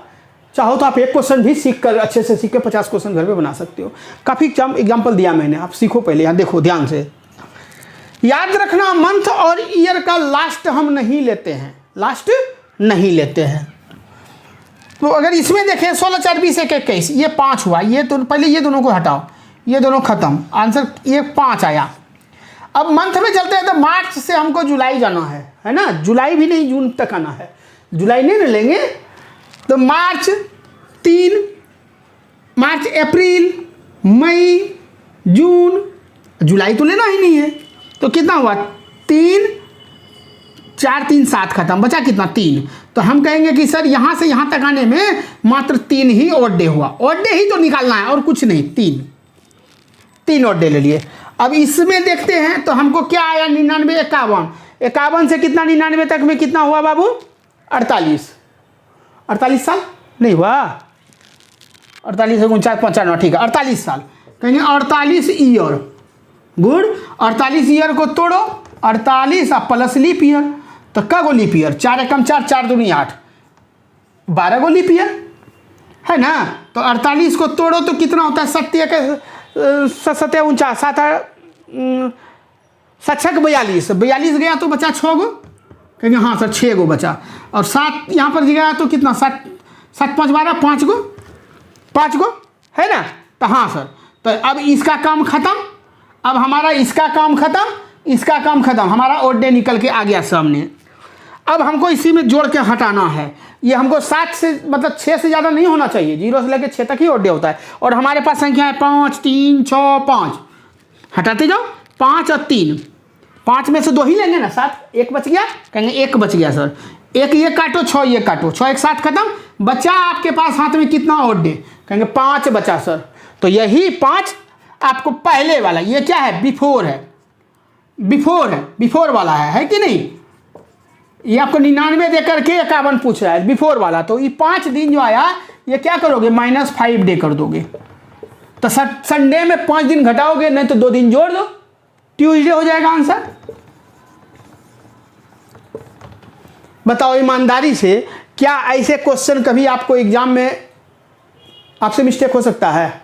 चाहो तो आप एक क्वेश्चन भी सीख कर अच्छे से सीख के 50 क्वेश्चन घर पे बना सकते हो। काफ़ी एग्जाम्पल दिया मैंने, आप सीखो पहले। यहाँ देखो ध्यान से, याद रखना मंथ और ईयर का लास्ट हम नहीं लेते हैं, लास्ट नहीं लेते हैं। तो अगर इसमें देखें 16, 4, 20, 1, 21, ये 5 हुआ, ये तो पहले ये दोनों को हटाओ, ये दोनों खत्म, आंसर ये 5 आया। अब मंथ में चलते हैं तो मार्च से हमको जुलाई जाना है ना, जुलाई भी नहीं जून तक आना है, जुलाई नहीं ना लेंगे तो मार्च 3, मार्च अप्रैल मई जून, जुलाई तो लेना ही नहीं है। तो कितना हुआ 3, 4, 3, 7 खत्म, बचा कितना 3। तो हम कहेंगे कि सर यहाँ से यहाँ तक आने में मात्र 3 ही ऑड डे हुआ, ऑड डे ही तो निकालना है और कुछ नहीं, 3 ऑड डे ले लिए। अब इसमें देखते हैं तो हमको क्या आया 99, 51, 51 से कितना 99 तक में कितना हुआ बाबू 48 साल नहीं हुआ, 48 से 49, 95, ठीक है 48 साल, कहेंगे 48 ईयर, गुड। 48 ईयर को तोड़ो, 48 प्लस लीप ईयर, तो क्या गो लीप ईयर, 4 एकम 4, 4 दूनी 8, 12 गो लीप ईयर है ना। तो 48 को तोड़ो तो कितना होता है 7, 49, 7, 7, 42 गया तो बचा 6 गो, कहेंगे हाँ सर 6 गो बचा, और 7 यहाँ पर गया तो कितना 7, 7, 5, 12, 5 गो है ना। तो हाँ सर, तो अब इसका काम खत्म, अब हमारा इसका काम खत्म, इसका काम खत्म, हमारा ऑड डे निकल के आ गया सामने। अब हमको इसी में जोड़ के हटाना है, ये हमको 7 से मतलब 6 से ज़्यादा नहीं होना चाहिए, 0 से लेकर 6 तक ही ऑड डे होता है। और हमारे पास संख्या है 5, 3, 6, 5, हटाते जाओ 5 और 3, 5 में से 2 ही लेंगे ना, 7, 1 बच गया, कहेंगे 1 बच गया सर, 1 ये काटो, 6 ये काटो, 6 1 7 खत्म, बचा आपके पास हाथ में कितना ऑड डे, कहेंगे 5 बचा सर। तो यही 5 आपको पहले वाला, ये क्या है बिफोर है, बिफोर वाला है कि नहीं। ये आपको 99 दे करके 51 पूछ रहा है बिफोर वाला, तो ये 5 दिन जो आया ये क्या करोगे -5 डे कर दोगे। तो संडे में 5 दिन घटाओगे, नहीं तो 2 दिन जोड़ दो, ट्यूसडे हो जाएगा आंसर। बताओ ईमानदारी से, क्या ऐसे क्वेश्चन कभी आपको एग्जाम में आपसे मिस्टेक हो सकता है।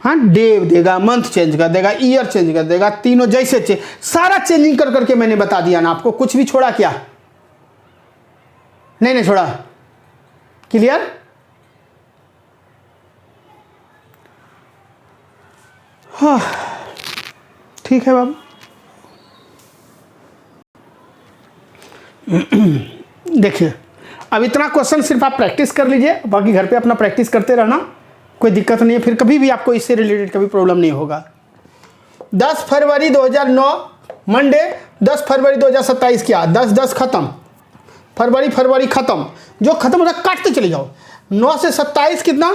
हाँ, डे देगा, मंथ चेंज कर देगा, ईयर चेंज कर देगा, तीनों जैसे सारा चेंजिंग कर करके मैंने बता दिया ना आपको, कुछ भी छोड़ा क्या, नहीं छोड़ा। क्लियर। हाँ ठीक है बाबू। देखिए अब इतना क्वेश्चन सिर्फ आप प्रैक्टिस कर लीजिए, बाकी घर पे अपना प्रैक्टिस करते रहना, कोई दिक्कत नहीं है, फिर कभी भी आपको इससे रिलेटेड कभी प्रॉब्लम नहीं होगा। 10 फरवरी 2009 मंडे, 10 फरवरी 2027 क्या, 10 खत्म, फरवरी खत्म, जो खत्म होता काटते चले जाओ। 9 से 27 कितना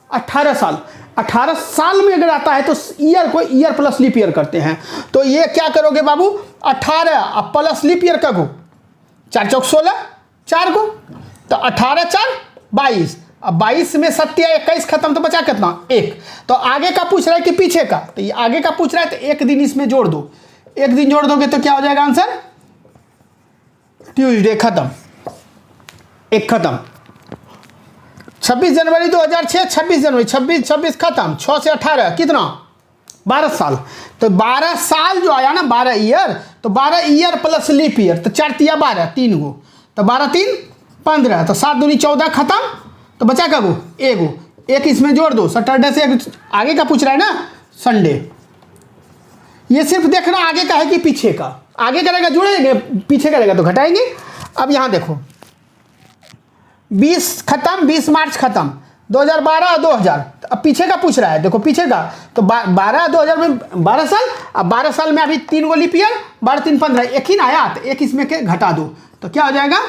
18 साल, 18 साल में अगर आता है तो ईयर को ईयर प्लस लीप ईयर करते हैं। तो ये क्या करोगे बाबू 18 प्लस लीप ईयर का गो, 4 चौक 16, 4 को, तो 18 4 22, अब 22 में 7 या 21 खत्म, तो बचा कितना 1। तो आगे का पूछ रहा है कि पीछे का, तो ये आगे का पूछ रहा है तो 1 दिन इसमें जोड़ दो, 1 दिन जोड़ दोगे तो क्या हो जाएगा आंसर, ट्यूसडे खत्म, 1 खत्म। 26 जनवरी 2006, 26 जनवरी 26 खत्म, 6 से 18 कितना 12 साल। तो 12 साल जो आया ना 12 ईयर, तो 12 ईयर प्लस लीप ईयर, तो 4 तिया 12, 3 गो, तो 12 3 15, तो 7 दूनी 14 खत्म, तो बचा का गो 1 इसमें जोड़ दो, सैटरडे से आगे का पूछ रहा है ना संडे। ये सिर्फ देखना आगे का है कि पीछे का, आगे का रहेगा जोड़ेंगे, पीछे का रहेगा तो घटाएंगे। अब यहाँ देखो 20 खत्म, 20 मार्च खत्म, 2012 और 2000, अब पीछे का पूछ रहा है, देखो पीछे का, तो 12 2000 में 12 साल, अब 12 साल में अभी 3 गो लीप ईयर, 12 3 15, 1 ही ना आया, तो 1 इसमें के घटा दो, तो क्या हो जाएगा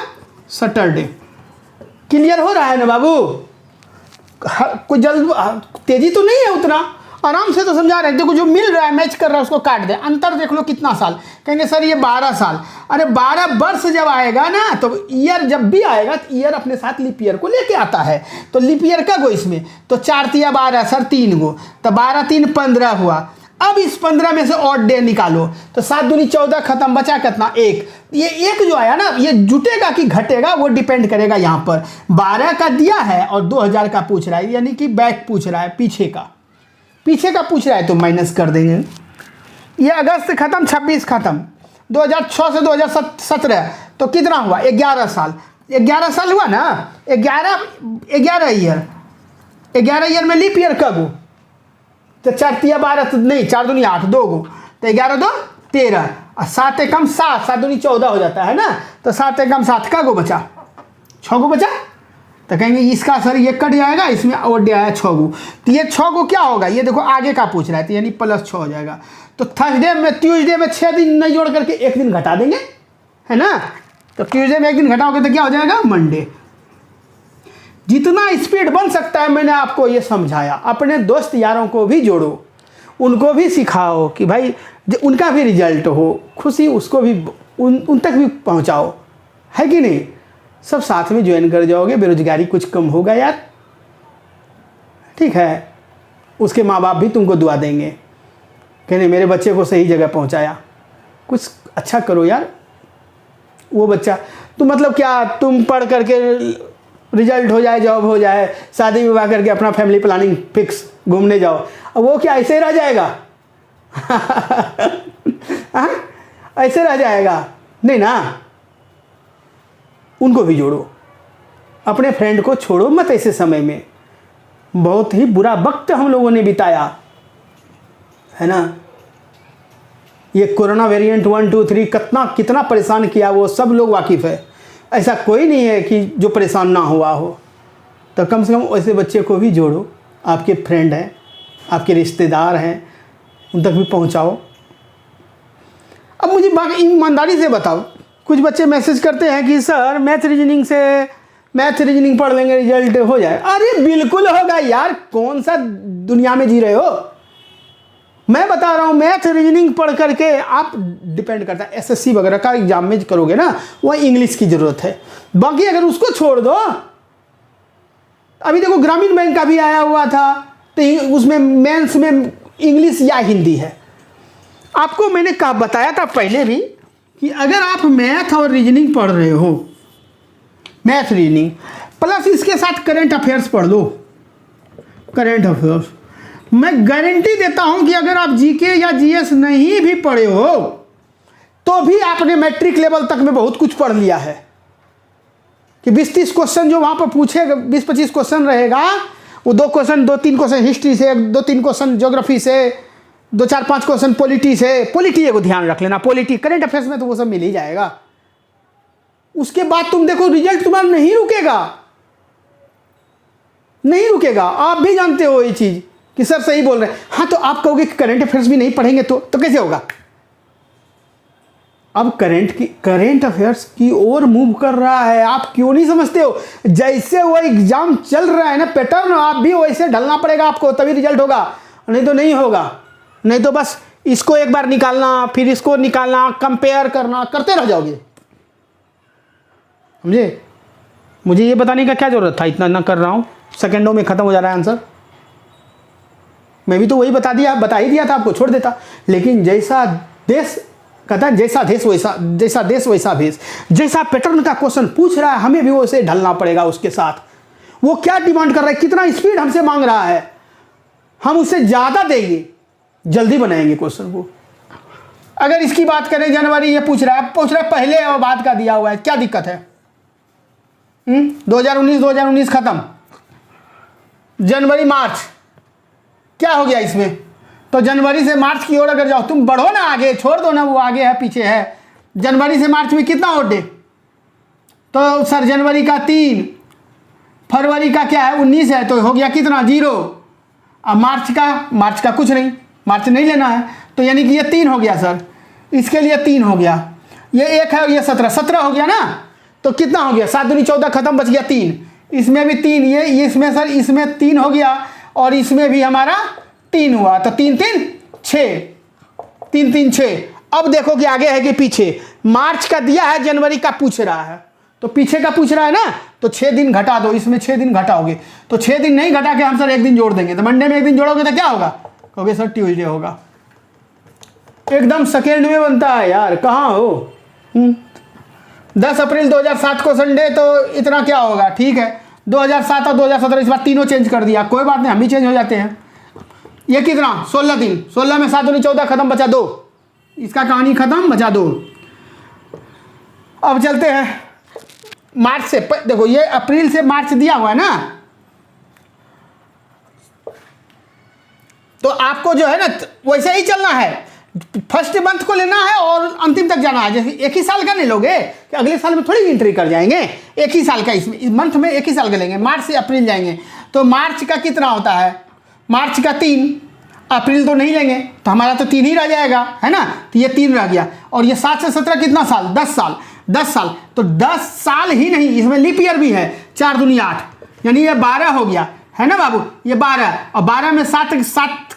सैटरडे। क्लियर हो रहा है ना बाबू, कोई जल्द तेजी तो नहीं है उतना, आराम से तो समझा रहे हैं। देखो जो मिल रहा है मैच कर रहा है उसको काट दे, अंतर देख लो कितना साल, कहेंगे सर ये 12 साल, अरे 12 वर्ष जब आएगा ना तो ईयर जब भी आएगा तो ईयर अपने साथ लीप ईयर को लेके आता है, तो लीप ईयर का गो इसमें, तो 4 तिया 12 सर 3 गो, तो 12 3 15 हुआ। अब इस 15 में से ऑड डे निकालो, तो 7 दूनी 14 खत्म, बचा कितना 1। ये 1 जो आया ना, ये जुटेगा कि घटेगा वो डिपेंड करेगा। यहाँ पर 12 का दिया है और 2000 का पूछ रहा है, यानी कि बैक पूछ रहा है, पीछे का पूछ रहा है, तो माइनस कर देंगे। ये अगस्त खत्म, 26 खत्म, 2006 से 2017, तो कितना हुआ 11 साल। 11 साल हुआ ना, 11 ईयर में लीप ईयर कब हो, तो 4 तिया 12, तो नहीं 4 दूनी 8, 2 गो, तो 11 2 13 और 7 एकम 7, 7 दूनी 14 हो जाता है ना, तो 7 एकम 7 का गो बचा, 6 गो बचा। तो कहेंगे इसका सर ये कट जाएगा, इसमें और डे आया 6 गो, तो ये 6 गो क्या होगा, ये देखो आगे का पूछ रहा है, तो यानी +6 हो जाएगा। तो थर्सडे में ट्यूसडे में 6 दिन नहीं जोड़ करके 1 दिन घटा देंगे, है ना। तो ट्यूसडे में 1 दिन घटाओगे तो क्या हो जाएगा, मंडे। जितना स्पीड बन सकता है मैंने आपको ये समझाया। अपने दोस्त यारों को भी जोड़ो, उनको भी सिखाओ कि भाई उनका भी रिजल्ट हो, खुशी उसको भी उन तक भी पहुंचाओ, है कि नहीं। सब साथ में ज्वाइन कर जाओगे, बेरोजगारी कुछ कम होगा यार, ठीक है। उसके माँ बाप भी तुमको दुआ देंगे, कहने मेरे बच्चे को सही जगह पहुंचाया, कुछ अच्छा करो यार। वो बच्चा तो मतलब क्या, तुम पढ़ करके रिजल्ट हो जाए, जॉब हो जाए, शादी विवाह करके अपना फैमिली प्लानिंग फिक्स, घूमने जाओ, अब वो क्या ऐसे रह जाएगा ऐसे रह जाएगा नहीं ना। उनको भी जोड़ो, अपने फ्रेंड को छोड़ो मत। ऐसे समय में बहुत ही बुरा वक्त हम लोगों ने बिताया, है ना। ये कोरोना वेरिएंट 1 2 3 कितना परेशान किया, वो सब लोग वाकिफ़ है। ऐसा कोई नहीं है कि जो परेशान ना हुआ हो। तो कम से कम ऐसे बच्चे को भी जोड़ो, आपके फ्रेंड हैं, आपके रिश्तेदार हैं, उन तक भी पहुंचाओ। अब मुझे बाकी ईमानदारी से बताओ, कुछ बच्चे मैसेज करते हैं कि सर मैथ रीजनिंग पढ़ लेंगे रिजल्ट हो जाए। अरे बिल्कुल होगा यार, कौन सा दुनिया में जी रहे हो। मैं बता रहा हूँ, मैथ रीजनिंग पढ़ करके आप डिपेंड करता है, एसएससी वगैरह का एग्जाम में करोगे ना, वह इंग्लिश की ज़रूरत है। बाकी अगर उसको छोड़ दो, अभी देखो ग्रामीण बैंक का भी आया हुआ था, तो उसमें मेंस में इंग्लिश या हिंदी है। आपको मैंने बताया था पहले भी कि अगर आप मैथ और रीजनिंग पढ़ रहे हो, मैथ रीजनिंग प्लस इसके साथ करंट अफेयर्स पढ़ लो, करंट अफेयर्स, मैं गारंटी देता हूं कि अगर आप जीके या जीएस नहीं भी पढ़े हो तो भी आपने मैट्रिक लेवल तक में बहुत कुछ पढ़ लिया है। कि 20-30 क्वेश्चन जो वहां पर पूछेगा, 20-25 क्वेश्चन रहेगा, वो 2-3 क्वेश्चन हिस्ट्री से, 2-3 क्वेश्चन ज्योग्राफी से, 2-4-5 क्वेश्चन पॉलिटी से। पॉलिटी को ध्यान रख लेना, पॉलिटी करंट अफेयर्स में तो वो सब मिल ही जाएगा। उसके बाद तुम देखो रिजल्ट तुम्हारा नहीं रुकेगा। आप भी जानते हो ये चीज कि सर सही बोल रहे हैं। हाँ, तो आप कहोगे कि करंट अफेयर्स भी नहीं पढ़ेंगे तो कैसे होगा। अब करंट अफेयर्स की ओर मूव कर रहा है, आप क्यों नहीं समझते हो। जैसे वो एग्जाम चल रहा है ना पैटर्न, आप भी वैसे ढलना पड़ेगा आपको, तभी रिजल्ट होगा, नहीं तो नहीं होगा। नहीं तो बस इसको एक बार निकालना, फिर इसको निकालना, कंपेयर करना, करते रह जाओगे। समझे। मुझे ये बताने का क्या जरूरत था, इतना ना कर रहा हूं, सेकंडों में खत्म हो जा रहा है आंसर। मैं भी तो वही बता ही दिया था आपको, छोड़ देता। लेकिन जैसा देश कहता है, जैसा देश वैसा भेष, जैसा पैटर्न का क्वेश्चन पूछ रहा है हमें भी वैसे ढलना पड़ेगा उसके साथ। वो क्या डिमांड कर रहा है, कितना स्पीड हमसे मांग रहा है, हम उससे ज्यादा देंगे, जल्दी बनाएंगे क्वेश्चन को। अगर इसकी बात करें, जनवरी ये पूछ रहा है पहले और बाद का दिया हुआ है, क्या दिक्कत है। 2019 खत्म, जनवरी मार्च क्या हो गया इसमें। तो जनवरी से मार्च की ओर अगर जाओ, तुम बढ़ो ना आगे, छोड़ दो ना वो आगे है पीछे है। जनवरी से मार्च में कितना और डे, तो सर जनवरी का 3, फरवरी का क्या है 19 है, तो हो गया कितना 0। अब मार्च का कुछ नहीं, मार्च नहीं लेना है, तो यानी कि ये 3 हो गया सर, इसके लिए 3 हो गया, ये 1 है और ये 17 हो गया ना। तो कितना हो गया, 7 दूनी 14 खत्म, बच गया 3। इसमें भी 3, ये इसमें सर इसमें 3 हो गया और इसमें भी हमारा 3 हुआ, तो 3 3 6। अब देखो कि आगे है कि पीछे। मार्च का दिया है, जनवरी का पूछ रहा है, तो पीछे का पूछ रहा है ना, तो 6 दिन घटा दो, इसमें 6 दिन घटाओगे, तो 6 दिन नहीं घटा के हम सर 1 दिन जोड़ देंगे। तो मंडे में 1 दिन जोड़ोगे तो क्या होगा, कहोगे सर ट्यूसडे होगा। एकदम सेकेंड में बनता है यार, कहाँ हो? 10 अप्रैल 2007 को संडे, तो इतना क्या होगा? ठीक है, 2007 और 2017 इस बार तीनों चेंज कर दिया, कोई बात नहीं, हम भी चेंज हो जाते हैं। ये कितना? 16 दिन, 16 में 7 दूनी 14, खत्म, बचा 2, इसका कहानी खत्म, बचा 2। अब चलते हैं मार्च से, देखो ये अप्रैल से मार्च दिया हुआ है ना, तो आपको जो है ना वैसे ही चलना है, फर्स्ट मंथ को लेना है और अंतिम तक जाना है। जैसे एक ही साल का नहीं लोगे कि अगले साल में थोड़ी एंट्री कर जाएंगे, एक ही साल का, इसमें इस मंथ में एक ही साल का लेंगे, मार्च से अप्रैल जाएंगे। तो मार्च का कितना होता है? मार्च का 3, अप्रैल तो नहीं लेंगे तो हमारा तो 3 ही रह जाएगा, है ना, तो ये 3 रह गया। और ये 7 से 17 कितना साल? 10 साल, 10 साल, तो 10 साल ही नहीं, इसमें लीप ईयर भी है, 4 दूनी 8, यानी ये 12 हो गया, है ना बाबू, ये 12, और 12 में 7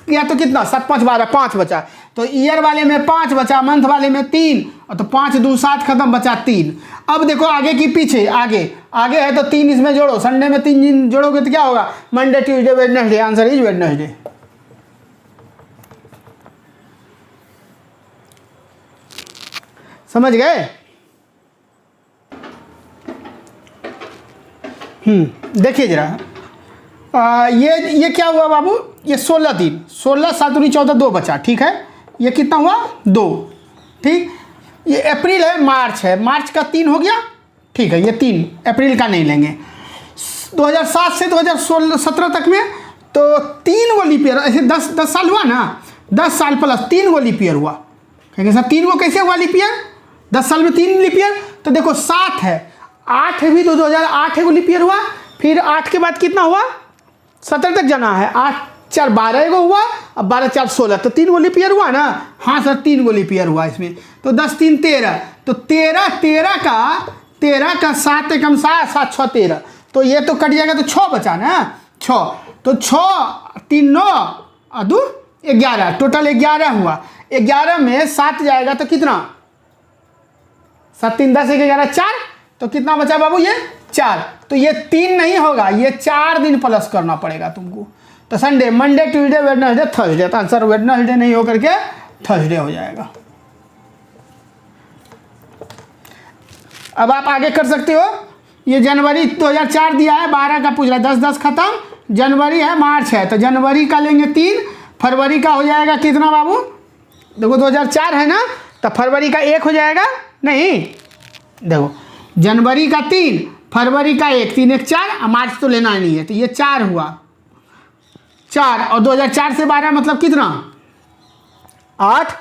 गया तो कितना? 7 5 12, 5 बचा, तो ईयर वाले में 5 बचा, मंथ वाले में 3, और तो 5 2 7 खत्म, बचा 3। अब देखो आगे की पीछे, आगे है तो 3 इसमें जोड़ो, संडे में 3 दिन जोड़ोगे तो क्या होगा? Monday Tuesday Wednesday, answer is Wednesday. समझ गए? देखिए जरा, ये क्या हुआ बाबू? ये 16 दिन, 16 7 दूनी 14, 2 बचा, ठीक है, ये कितना हुआ? 2, ठीक। ये अप्रैल है, मार्च है, मार्च का 3 हो गया, ठीक है, ये 3, अप्रैल का नहीं लेंगे। 2007 से 2017 तक में तो 3 गो लीप ईयर, ऐसे 10 साल हुआ ना, 10 साल प्लस 3 गो लीप ईयर हुआ। कहेंगे सर 3 गो कैसे हुआ लीप ईयर? 10 साल में 3 लीप ईयर, तो देखो 7 है, 8 है भी, तो 2008 है वो लीप ईयर हुआ, फिर 8 के बाद कितना हुआ? 17 तक जाना है, 8 4 12 गो हुआ, अब 12 4 16, तो 3 गो लीप ईयर हुआ ना। हाँ सर 3 गो लीप ईयर हुआ इसमें, तो 10 3 13, तो 13 का 7 एकम 7 7 6 13, तो ये तो कट जाएगा, तो 6 बचा ना, 6, तो 6 3 9 और 2 11, टोटल 11 हुआ। 11 में 7 जाएगा तो कितना? 7 3 10 1 11 4, तो कितना बचा बाबू? ये 4, तो ये 3 नहीं होगा, ये 4 दिन प्लस करना पड़ेगा तुमको। तो Sunday, Monday Tuesday Wednesday Thursday, तो आंसर वेडनेसडे नहीं होकर के थर्सडे हो जाएगा। अब आप आगे कर सकते हो, ये जनवरी 2004 दिया है, 12 का पूछ रहा है, 10 10 खत्म, जनवरी है, मार्च है, तो जनवरी का लेंगे 3, फरवरी का हो जाएगा कितना बाबू? देखो 2004 है ना, तो फरवरी का 1 हो जाएगा, नहीं देखो जनवरी का 3, फरवरी का 1, 3 1 4, मार्च तो लेना नहीं है, तो ये 4 हुआ, 4, और 2004 से 12 मतलब कितना? 8,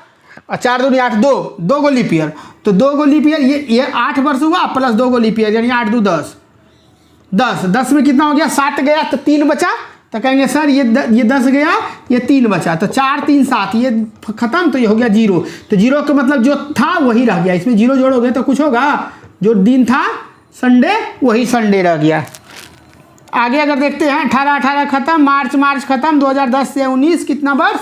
और 4 दूनी 8, 2 गो लीप ईयर, तो 2 गो लीप ईयर, ये 8 वर्ष हुआ प्लस 2 गो लीप ईयर, यानी 8 2 10, 10 में कितना हो गया? 7 गया तो 3 बचा, तो कहेंगे सर ये 10 गया, ये 3 बचा, तो 4 3 7, ये खत्म, तो ये हो गया 0, तो 0 का मतलब जो था वही रह गया, इसमें 0 जोड़ोगे तो कुछ होगा? जो दिन था संडे वही संडे रह गया। आगे अगर देखते हैं 18 खत्म, मार्च खत्म, 2010 से 19 कितना वर्ष?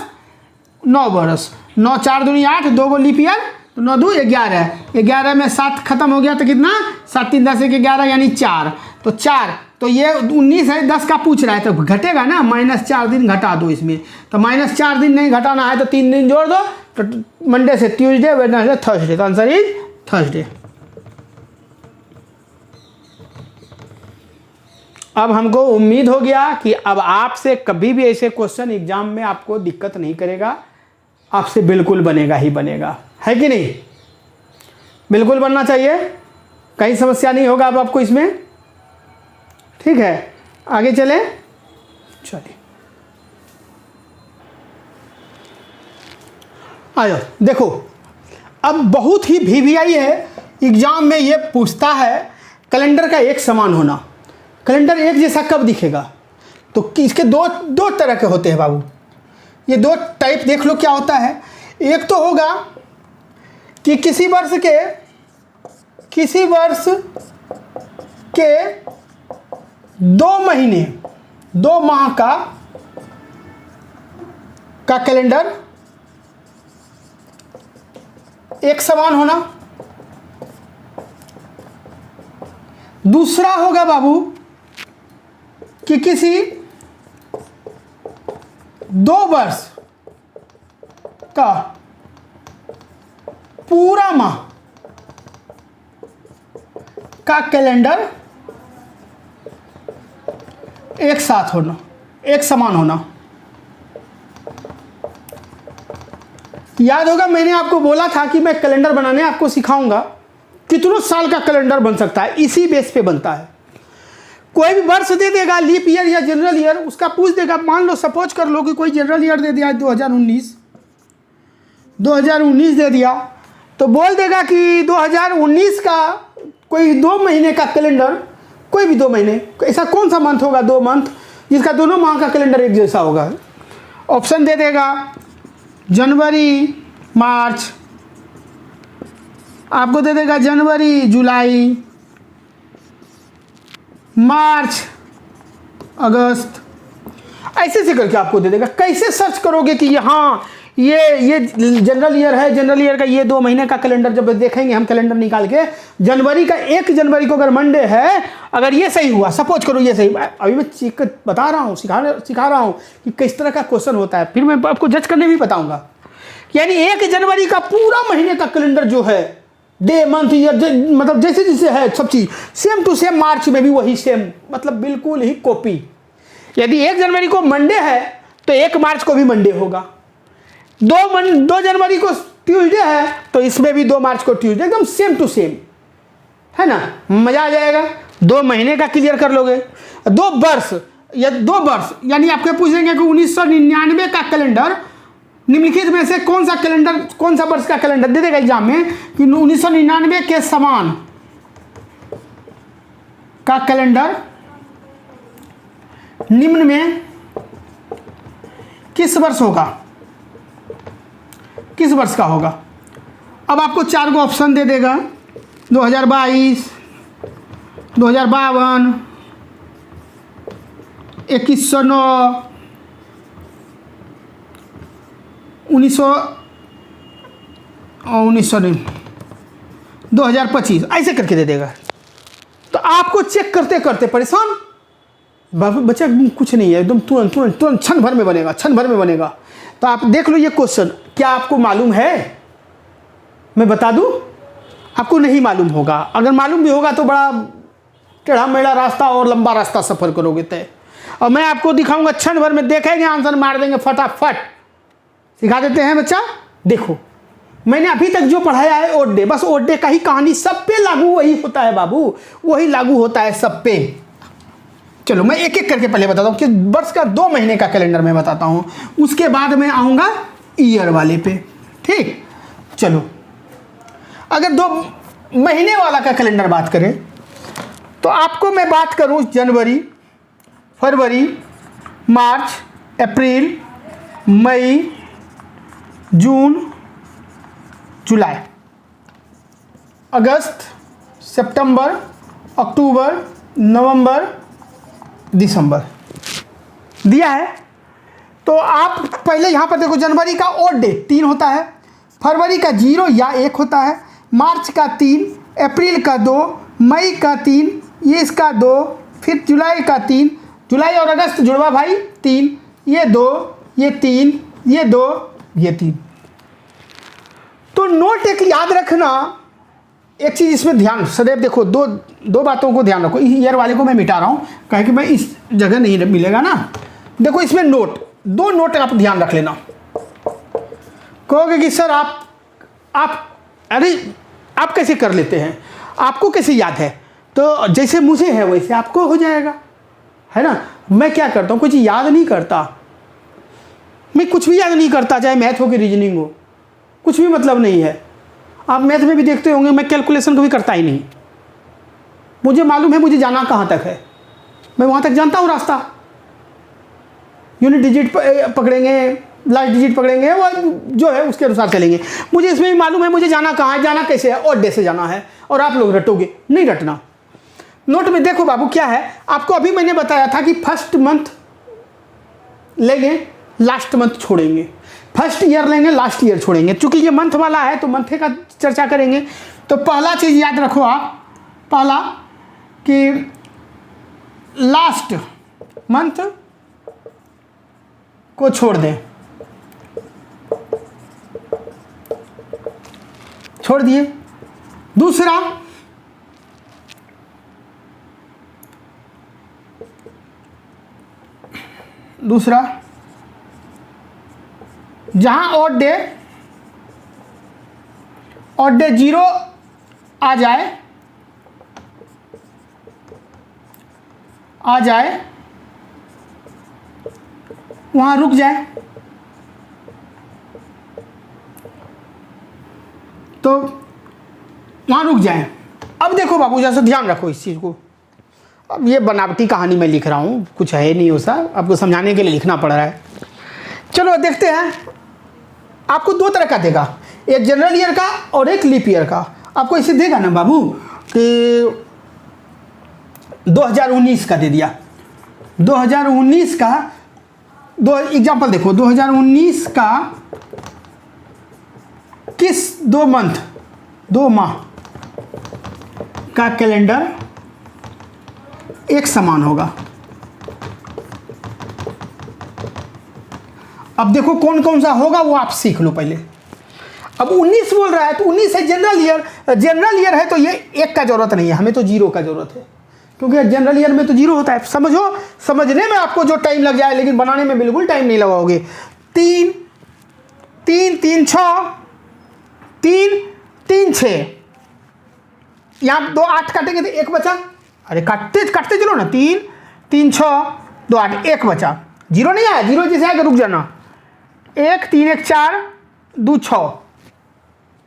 9 वर्ष, 9 4 दूनी 8, 2 गो लीप ईयर, तो 9 2 11, 11 में 7 खत्म हो गया, तो कितना? 7 3 10 1 11, यानी 4, तो 4, तो ये 19 है, 10 का पूछ रहा है, तो घटेगा ना, -4 दिन घटा दो इसमें, तो -4 दिन नहीं घटाना है तो 3 दिन जोड़ दो, तो मंडे से ट्यूसडे वेडनेसडे थर्सडे, तो आंसर इज थर्सडे। अब हमको उम्मीद हो गया कि अब आपसे कभी भी ऐसे क्वेश्चन एग्जाम में आपको दिक्कत नहीं करेगा, आपसे बिल्कुल बनेगा ही बनेगा, है कि नहीं? बिल्कुल बनना चाहिए, कहीं समस्या नहीं होगा अब आपको इसमें, ठीक है। आगे चले, चलिए आयो, देखो अब बहुत ही VVI है, एग्जाम में ये पूछता है कैलेंडर का एक समान होना। कैलेंडर एक जैसा कब दिखेगा? तो इसके दो तरह के होते हैं बाबू, ये 2 टाइप देख लो क्या होता है। एक तो होगा कि किसी वर्ष के 2 महीने 2 माह का कैलेंडर एक समान होना। दूसरा होगा बाबू कि किसी 2 वर्ष का पूरा माह का कैलेंडर एक साथ होना, एक समान होना। याद होगा मैंने आपको बोला था कि मैं कैलेंडर बनाने आपको सिखाऊंगा। कितनों साल का कैलेंडर बन सकता है, इसी बेस पे बनता है। कोई भी वर्ष दे देगा, लीप ईयर या जनरल ईयर, उसका पूछ देगा। मान लो सपोज कर लो कि कोई जनरल ईयर दे दिया 2019 दे दिया, तो बोल देगा कि 2019 का कोई 2 महीने का कैलेंडर, कोई भी 2 महीने, ऐसा कौन सा मंथ होगा 2 मंथ जिसका दोनों माह का कैलेंडर एक जैसा होगा। ऑप्शन दे देगा जनवरी मार्च, आपको दे देगा जनवरी जुलाई, मार्च अगस्त, ऐसे से करके आपको दे देगा। कैसे सर्च करोगे कि हाँ ये जनरल ईयर है, जनरल ईयर का ये 2 महीने का कैलेंडर जब देखेंगे हम कैलेंडर निकाल के, जनवरी का 1 जनवरी को अगर मंडे है, अगर ये सही हुआ, सपोज करो ये सही, अभी मैं बता रहा हूँ, सिखा रहा हूँ कि किस तरह का क्वेश्चन होता है, फिर मैं आपको जज करने भी बताऊँगा। यानी 1 जनवरी का पूरा महीने का कैलेंडर जो है, डे मंथ ईयर मतलब जैसे जैसे है सब चीज़ सेम टू सेम, मार्च में भी वही सेम, मतलब बिल्कुल ही कॉपी। यदि 1 जनवरी को मंडे है तो 1 मार्च को भी मंडे होगा। 2 जनवरी को ट्यूसडे है तो इसमें भी 2 मार्च को ट्यूसडे, एकदम सेम टू सेम, है ना। मजा आ जाएगा। 2 महीने का क्लियर कर लोगे। 2 वर्ष या 2 वर्ष यानी आपके पूछेंगे कि 1999 का कैलेंडर निम्नलिखित में से कौन सा कैलेंडर, कौन सा वर्ष का कैलेंडर दे देगा एग्जाम में कि 1999 के समान का कैलेंडर निम्न में किस वर्ष होगा, किस वर्ष का होगा। अब आपको 4 को ऑप्शन दे देगा, 2022, 2052, 2109, 2025, ऐसे करके दे देगा। तो आपको चेक करते करते परेशान, बच्चा कुछ नहीं है, एकदम तुरंत तुरंत तुरंत क्षण भर में बनेगा, क्षण भर में बनेगा। तो आप देख लो ये क्वेश्चन, क्या आपको मालूम है? मैं बता दूं, आपको नहीं मालूम होगा। अगर मालूम भी होगा तो बड़ा टेढ़ा मेढ़ा रास्ता और लंबा रास्ता सफर करोगे तय। और मैं आपको दिखाऊंगा, क्षण भर में देखेंगे, आंसर मार देंगे फटाफट। सिखा देते हैं बच्चा। देखो मैंने अभी तक जो पढ़ाया है ओड डे, बस ओड डे का ही कहानी सब पे लागू वही होता है बाबू, वही लागू होता है सब पे। चलो मैं एक एक करके पहले बताता हूँ कि वर्ष का 2 महीने का कैलेंडर मैं बताता हूँ, उसके बाद मैं आऊँगा ईयर वाले पे। ठीक, चलो अगर 2 महीने वाला का कैलेंडर बात करें तो आपको मैं बात करूँ जनवरी, फरवरी, मार्च, अप्रैल, मई, जून, जुलाई, अगस्त, सितंबर, अक्टूबर, नवंबर, दिसंबर दिया है। तो आप पहले यहाँ पर देखो, जनवरी का ओड डे 3 होता है, फरवरी का 0 या 1 होता है, मार्च का 3, अप्रैल का 2, मई का 3, ये इसका 2, फिर जुलाई का 3, जुलाई और अगस्त जुड़वा भाई 3, ये 2, ये 3, ये 2, ये 3। तो नोट एक याद रखना, एक चीज़ इसमें ध्यान सदैव देखो, दो बातों को ध्यान रखो। ईयर वाले को मैं मिटा रहा हूँ कहे कि मैं इस जगह नहीं मिलेगा ना। देखो इसमें नोट, 2 नोट आप ध्यान रख लेना। कहोगे कि सर अरे आप कैसे कर लेते हैं, आपको कैसे याद है? तो जैसे मुझे है वैसे आपको हो जाएगा, है ना। मैं क्या करता हूँ, कुछ याद नहीं करता, मैं कुछ भी याद नहीं करता, चाहे मैथ हो कि रीजनिंग हो, कुछ भी मतलब नहीं है। आप मैथ में भी देखते होंगे मैं कैलकुलेशन कभी करता ही नहीं। मुझे मालूम है मुझे जाना कहाँ तक है, मैं वहाँ तक जानता हूँ रास्ता। यूनिट डिजिट पकड़ेंगे, लास्ट डिजिट पकड़ेंगे, वो जो है उसके अनुसार चलेंगे। मुझे इसमें भी मालूम है मुझे जाना कहाँ है, जाना कैसे है, और डे से जाना है। और आप लोग रटोगे, नहीं रटना। नोट में देखो बाबू क्या है, आपको अभी मैंने बताया था कि फर्स्ट मंथ लेंगे, लास्ट मंथ छोड़ेंगे, फर्स्ट ईयर लेंगे, लास्ट ईयर छोड़ेंगे। चूंकि ये मंथ वाला है तो मंथे का चर्चा करेंगे। तो पहला चीज़ याद रखो आप, पहला कि लास्ट मंथ को छोड़ दें, छोड़ दिए। दूसरा, जहां ऑड डे 0 आ जाए वहां रुक जाए। तो वहां रुक जाए। अब देखो बाबू, जैसा ध्यान रखो इस चीज को। अब ये बनावटी कहानी मैं लिख रहा हूँ, कुछ है नहीं वैसा, आपको समझाने के लिए लिखना पड़ रहा है। चलो देखते हैं। आपको दो तरह का देगा, एक जनरल ईयर का और एक लीप ईयर का। आपको इसे देगा ना बाबू कि 2019 का दे दिया। 2019 का दो एग्जाम्पल देखो। 2019 का किस 2 माह का कैलेंडर एक समान होगा। अब देखो कौन कौन सा होगा वो आप सीख लो पहले। अब 19 बोल रहा है तो 19 है जनरल ईयर है, तो ये 1 का जरूरत नहीं है, हमें तो 0 का जरूरत है, क्योंकि जनरल ईयर में तो 0 होता है। समझो, समझने में आपको जो टाइम लग जाए, लेकिन बनाने में बिल्कुल टाइम नहीं लगाओगे। 3 3 6 3 3 6, यहाँ 2 8 काटेंगे तो 1 बचा। अरे काटते चलो ना। 3 3 6 2 8, 1 बचा। 0 नहीं आया, 0 जैसे आएगा रुक जाना। 1 3 1 4 2 6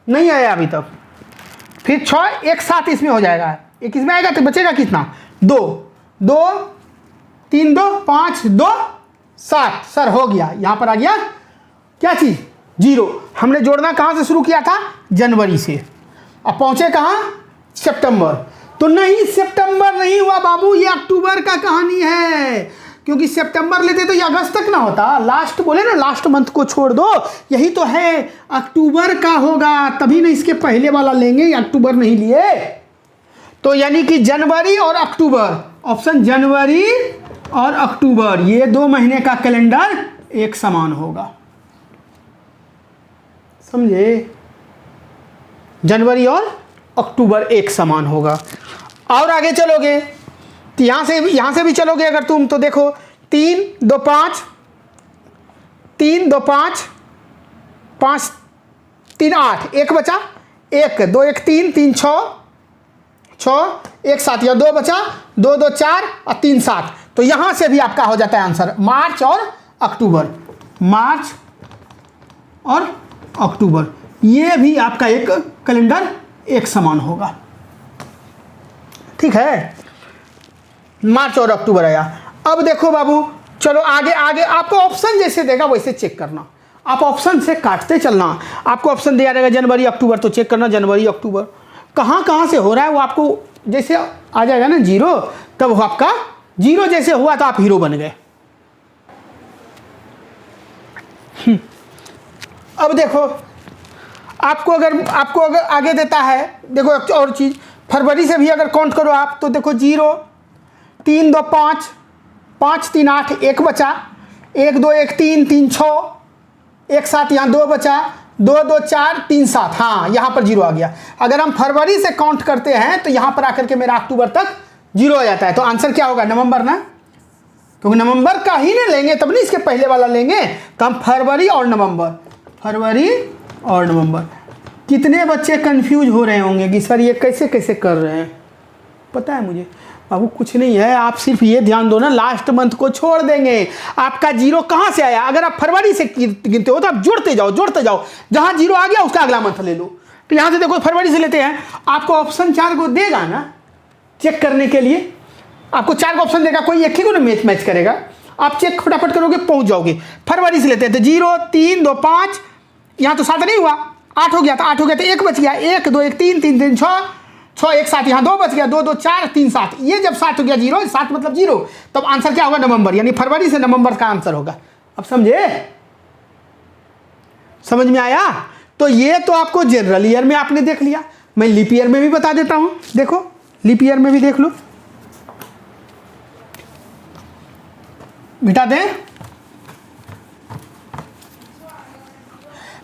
नहीं आया अभी तक। फिर 6 1 7 इसमें हो जाएगा। 1 इसमें आएगा तो बचेगा कितना? 2 2 3 2 5 2 7। सर हो गया, यहां पर आ गया क्या चीज? 0। हमने जोड़ना कहां से शुरू किया था? जनवरी से। अब पहुंचे कहां? सितंबर। तो नहीं, सितंबर नहीं हुआ बाबू, ये अक्टूबर का कहानी है, क्योंकि सितंबर लेते तो ये अगस्त तक ना होता। लास्ट बोले ना, लास्ट मंथ को छोड़ दो, यही तो है। अक्टूबर का होगा, तभी ना इसके पहले वाला लेंगे, अक्टूबर नहीं लिए। तो यानी कि जनवरी और अक्टूबर, ऑप्शन जनवरी और अक्टूबर, ये 2 महीने का कैलेंडर एक समान होगा। समझे? जनवरी और अक्टूबर एक समान होगा। और आगे चलोगे तो यहां से भी चलोगे अगर तुम, तो देखो 3 2 5 3 2 5 5 3 8, 1 बचा। 1 2 1 3 3 6 6 1 7, या 2 बचा। 2 2 4 और 3 7। तो यहां से भी आपका हो जाता है आंसर मार्च और अक्टूबर। मार्च और अक्टूबर, ये भी आपका एक कैलेंडर एक समान होगा। ठीक है, मार्च और अक्टूबर आया। अब देखो बाबू, चलो आगे आपको ऑप्शन जैसे देगा वैसे चेक करना। आप ऑप्शन से काटते चलना। आपको ऑप्शन दिया जाएगा जनवरी अक्टूबर, तो चेक करना जनवरी अक्टूबर कहाँ से हो रहा है। वो आपको जैसे आ जाएगा ना 0, तब वो आपका 0 जैसे हुआ तो आप हीरो बन गए। अब देखो, आपको अगर आगे देता है, देखो एक और चीज़, फरवरी से भी अगर काउंट करो आप, तो देखो 0 3 2 5 5 3 8, 1 बचा। 1 2 1 3 3 6 1 7, यहाँ 2 बचा। 2 2 4 3 7, हाँ यहाँ पर 0 आ गया। अगर हम फरवरी से काउंट करते हैं तो यहाँ पर आकर के मेरा अक्टूबर तक 0 आ जाता है। तो आंसर क्या होगा? नवंबर ना, क्योंकि नवंबर का ही नहीं लेंगे तब नहीं इसके पहले वाला लेंगे। तो हम फरवरी और नवंबर, फरवरी और नवंबर। कितने बच्चे कंफ्यूज हो रहे होंगे कि सर ये कैसे कर रहे हैं। पता है मुझे बाबू, कुछ नहीं है, आप सिर्फ ये ध्यान दो ना, लास्ट मंथ को छोड़ देंगे। आपका 0 कहाँ से आया? अगर आप फरवरी से गिनते हो तो आप जोड़ते जाओ, जहाँ 0 आ गया उसका अगला मंथ ले लो। तो यहाँ से देखो फरवरी से लेते हैं, आपको ऑप्शन 4 को देगा ना चेक करने के लिए। आपको 4 का ऑप्शन देगा, कोई एक ही को ना मैच करेगा। आप चेक फटाफट करोगे, पहुंच जाओगे। फरवरी से लेते हैं तो 0 3 2 5, यहाँ तो 7 नहीं हुआ, 8 हो गया, तो 8 हो गया तो 1 बच गया। 1 2 1 3 3 3 6 6 1 7, यहाँ 2 बच गया। 2 2 4 3 7, ये जब 7 हो गया 0, 7 मतलब 0, तब आंसर क्या होगा? नवंबर, यानी फरवरी से नवंबर का आंसर होगा। अब समझे? समझ में आया? तो ये तो आपको जनरल ईयर में आपने देख लिया। मैं लीप ईयर में भी बता देता हूं। देखो लीप ईयर में भी देख लो, मिटा दें।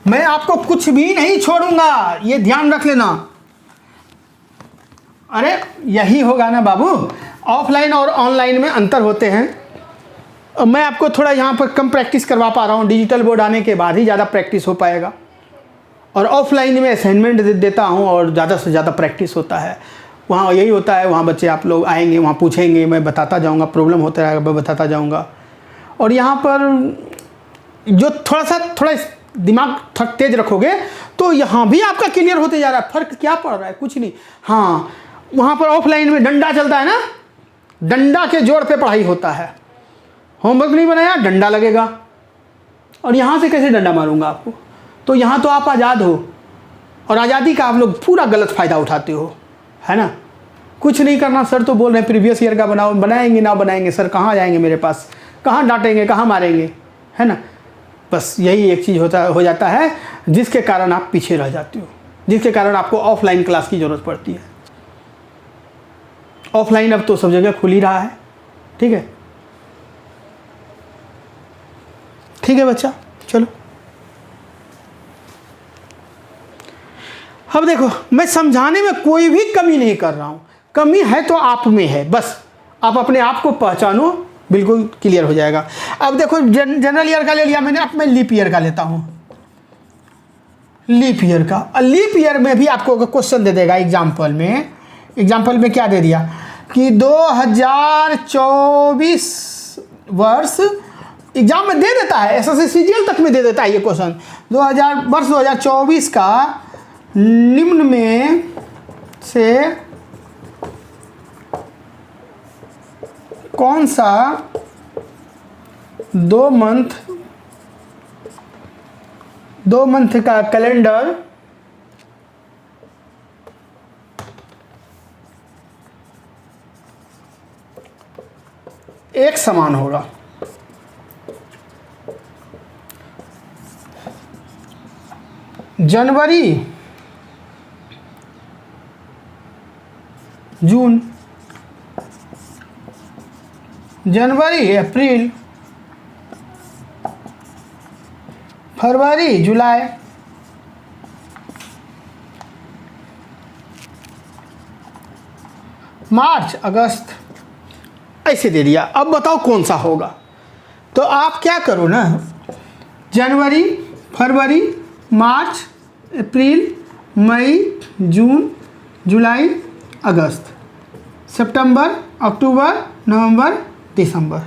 मैं आपको कुछ भी नहीं छोड़ूंगा, ये ध्यान रख लेना। अरे यही होगा ना बाबू, ऑफलाइन और ऑनलाइन में अंतर होते हैं। मैं आपको थोड़ा यहाँ पर कम प्रैक्टिस करवा पा रहा हूँ, डिजिटल बोर्ड आने के बाद ही ज़्यादा प्रैक्टिस हो पाएगा। और ऑफलाइन में असाइनमेंट देता हूँ और ज़्यादा से ज़्यादा प्रैक्टिस होता है। वहाँ यही होता है, वहाँ बच्चे आप लोग आएंगे, वहाँ पूछेंगे, मैं बताता जाऊँगा, प्रॉब्लम होता रहेगा मैं बताता जाऊँगा। और यहाँ पर जो थोड़ा दिमाग तेज रखोगे तो यहाँ भी आपका क्लियर होते जा रहा है। फ़र्क क्या पड़ रहा है? कुछ नहीं। हाँ, वहाँ पर ऑफलाइन में डंडा चलता है ना, डंडा के जोड़ पे पढ़ाई होता है। होमवर्क नहीं बनाया, डंडा लगेगा। और यहाँ से कैसे डंडा मारूंगा आपको? तो यहाँ तो आप आज़ाद हो, और आज़ादी का आप लोग पूरा गलत फ़ायदा उठाते हो, है ना। कुछ नहीं करना, सर तो बोल रहे हैं प्रीवियस ईयर का बनाओ। बनाएंगे ना बनाएंगे सर, कहाँ जाएंगे मेरे पास, कहाँ डांटेंगे, कहाँ मारेंगे, है ना। बस यही एक चीज़ हो जाता है जिसके कारण आप पीछे रह जाते हो, जिसके कारण आपको ऑफलाइन क्लास की ज़रूरत पड़ती है। ऑफलाइन अब तो सब जगह खुल ही रहा है। ठीक है, ठीक है बच्चा, चलो। अब देखो, मैं समझाने में कोई भी कमी नहीं कर रहा हूँ, कमी है तो आप में है। बस आप अपने आप को पहचानो, बिल्कुल क्लियर हो जाएगा। अब देखो, जनरल ईयर का ले लिया मैंने, अब मैं लीप ईयर का लेता हूँ। लीप ईयर का, लीप ईयर में भी आपको क्वेश्चन दे देगा एग्जाम्पल में क्या दे दिया कि 2024 वर्ष एग्जाम में दे देता है, एसएससी सीजीएल तक में दे देता है ये क्वेश्चन। 2024 का निम्न में से कौन सा 2 मंथ का कैलेंडर एक समान होगा? जनवरी, जून, जनवरी, अप्रैल, फरवरी, जुलाई, मार्च, अगस्त, ऐसे दे दिया। अब बताओ कौन सा होगा? तो आप क्या करो ना, जनवरी, फरवरी, मार्च, अप्रैल, मई, जून, जुलाई, अगस्त, सितंबर, अक्टूबर, नवंबर, दिसंबर,